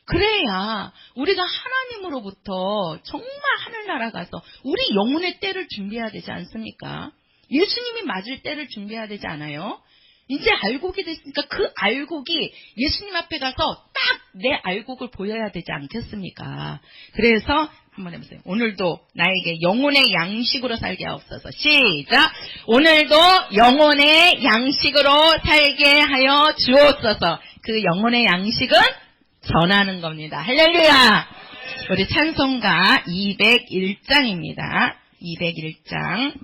Speaker 1: 그래야 우리가 하나님으로부터 정말 하늘나라 가서 우리 영혼의 때를 준비해야 되지 않습니까? 예수님이 맞을 때를 준비해야 되지 않아요? 이제 알곡이 됐으니까 그 알곡이 예수님 앞에 가서 딱 내 알곡을 보여야 되지 않겠습니까? 그래서 한번 해보세요. 오늘도 나에게 영혼의 양식으로 살게 하옵소서. 시작! 오늘도 영혼의 양식으로 살게 하여 주옵소서. 그 영혼의 양식은 전하는 겁니다. 할렐루야! 우리 찬송가 201장입니다. 201장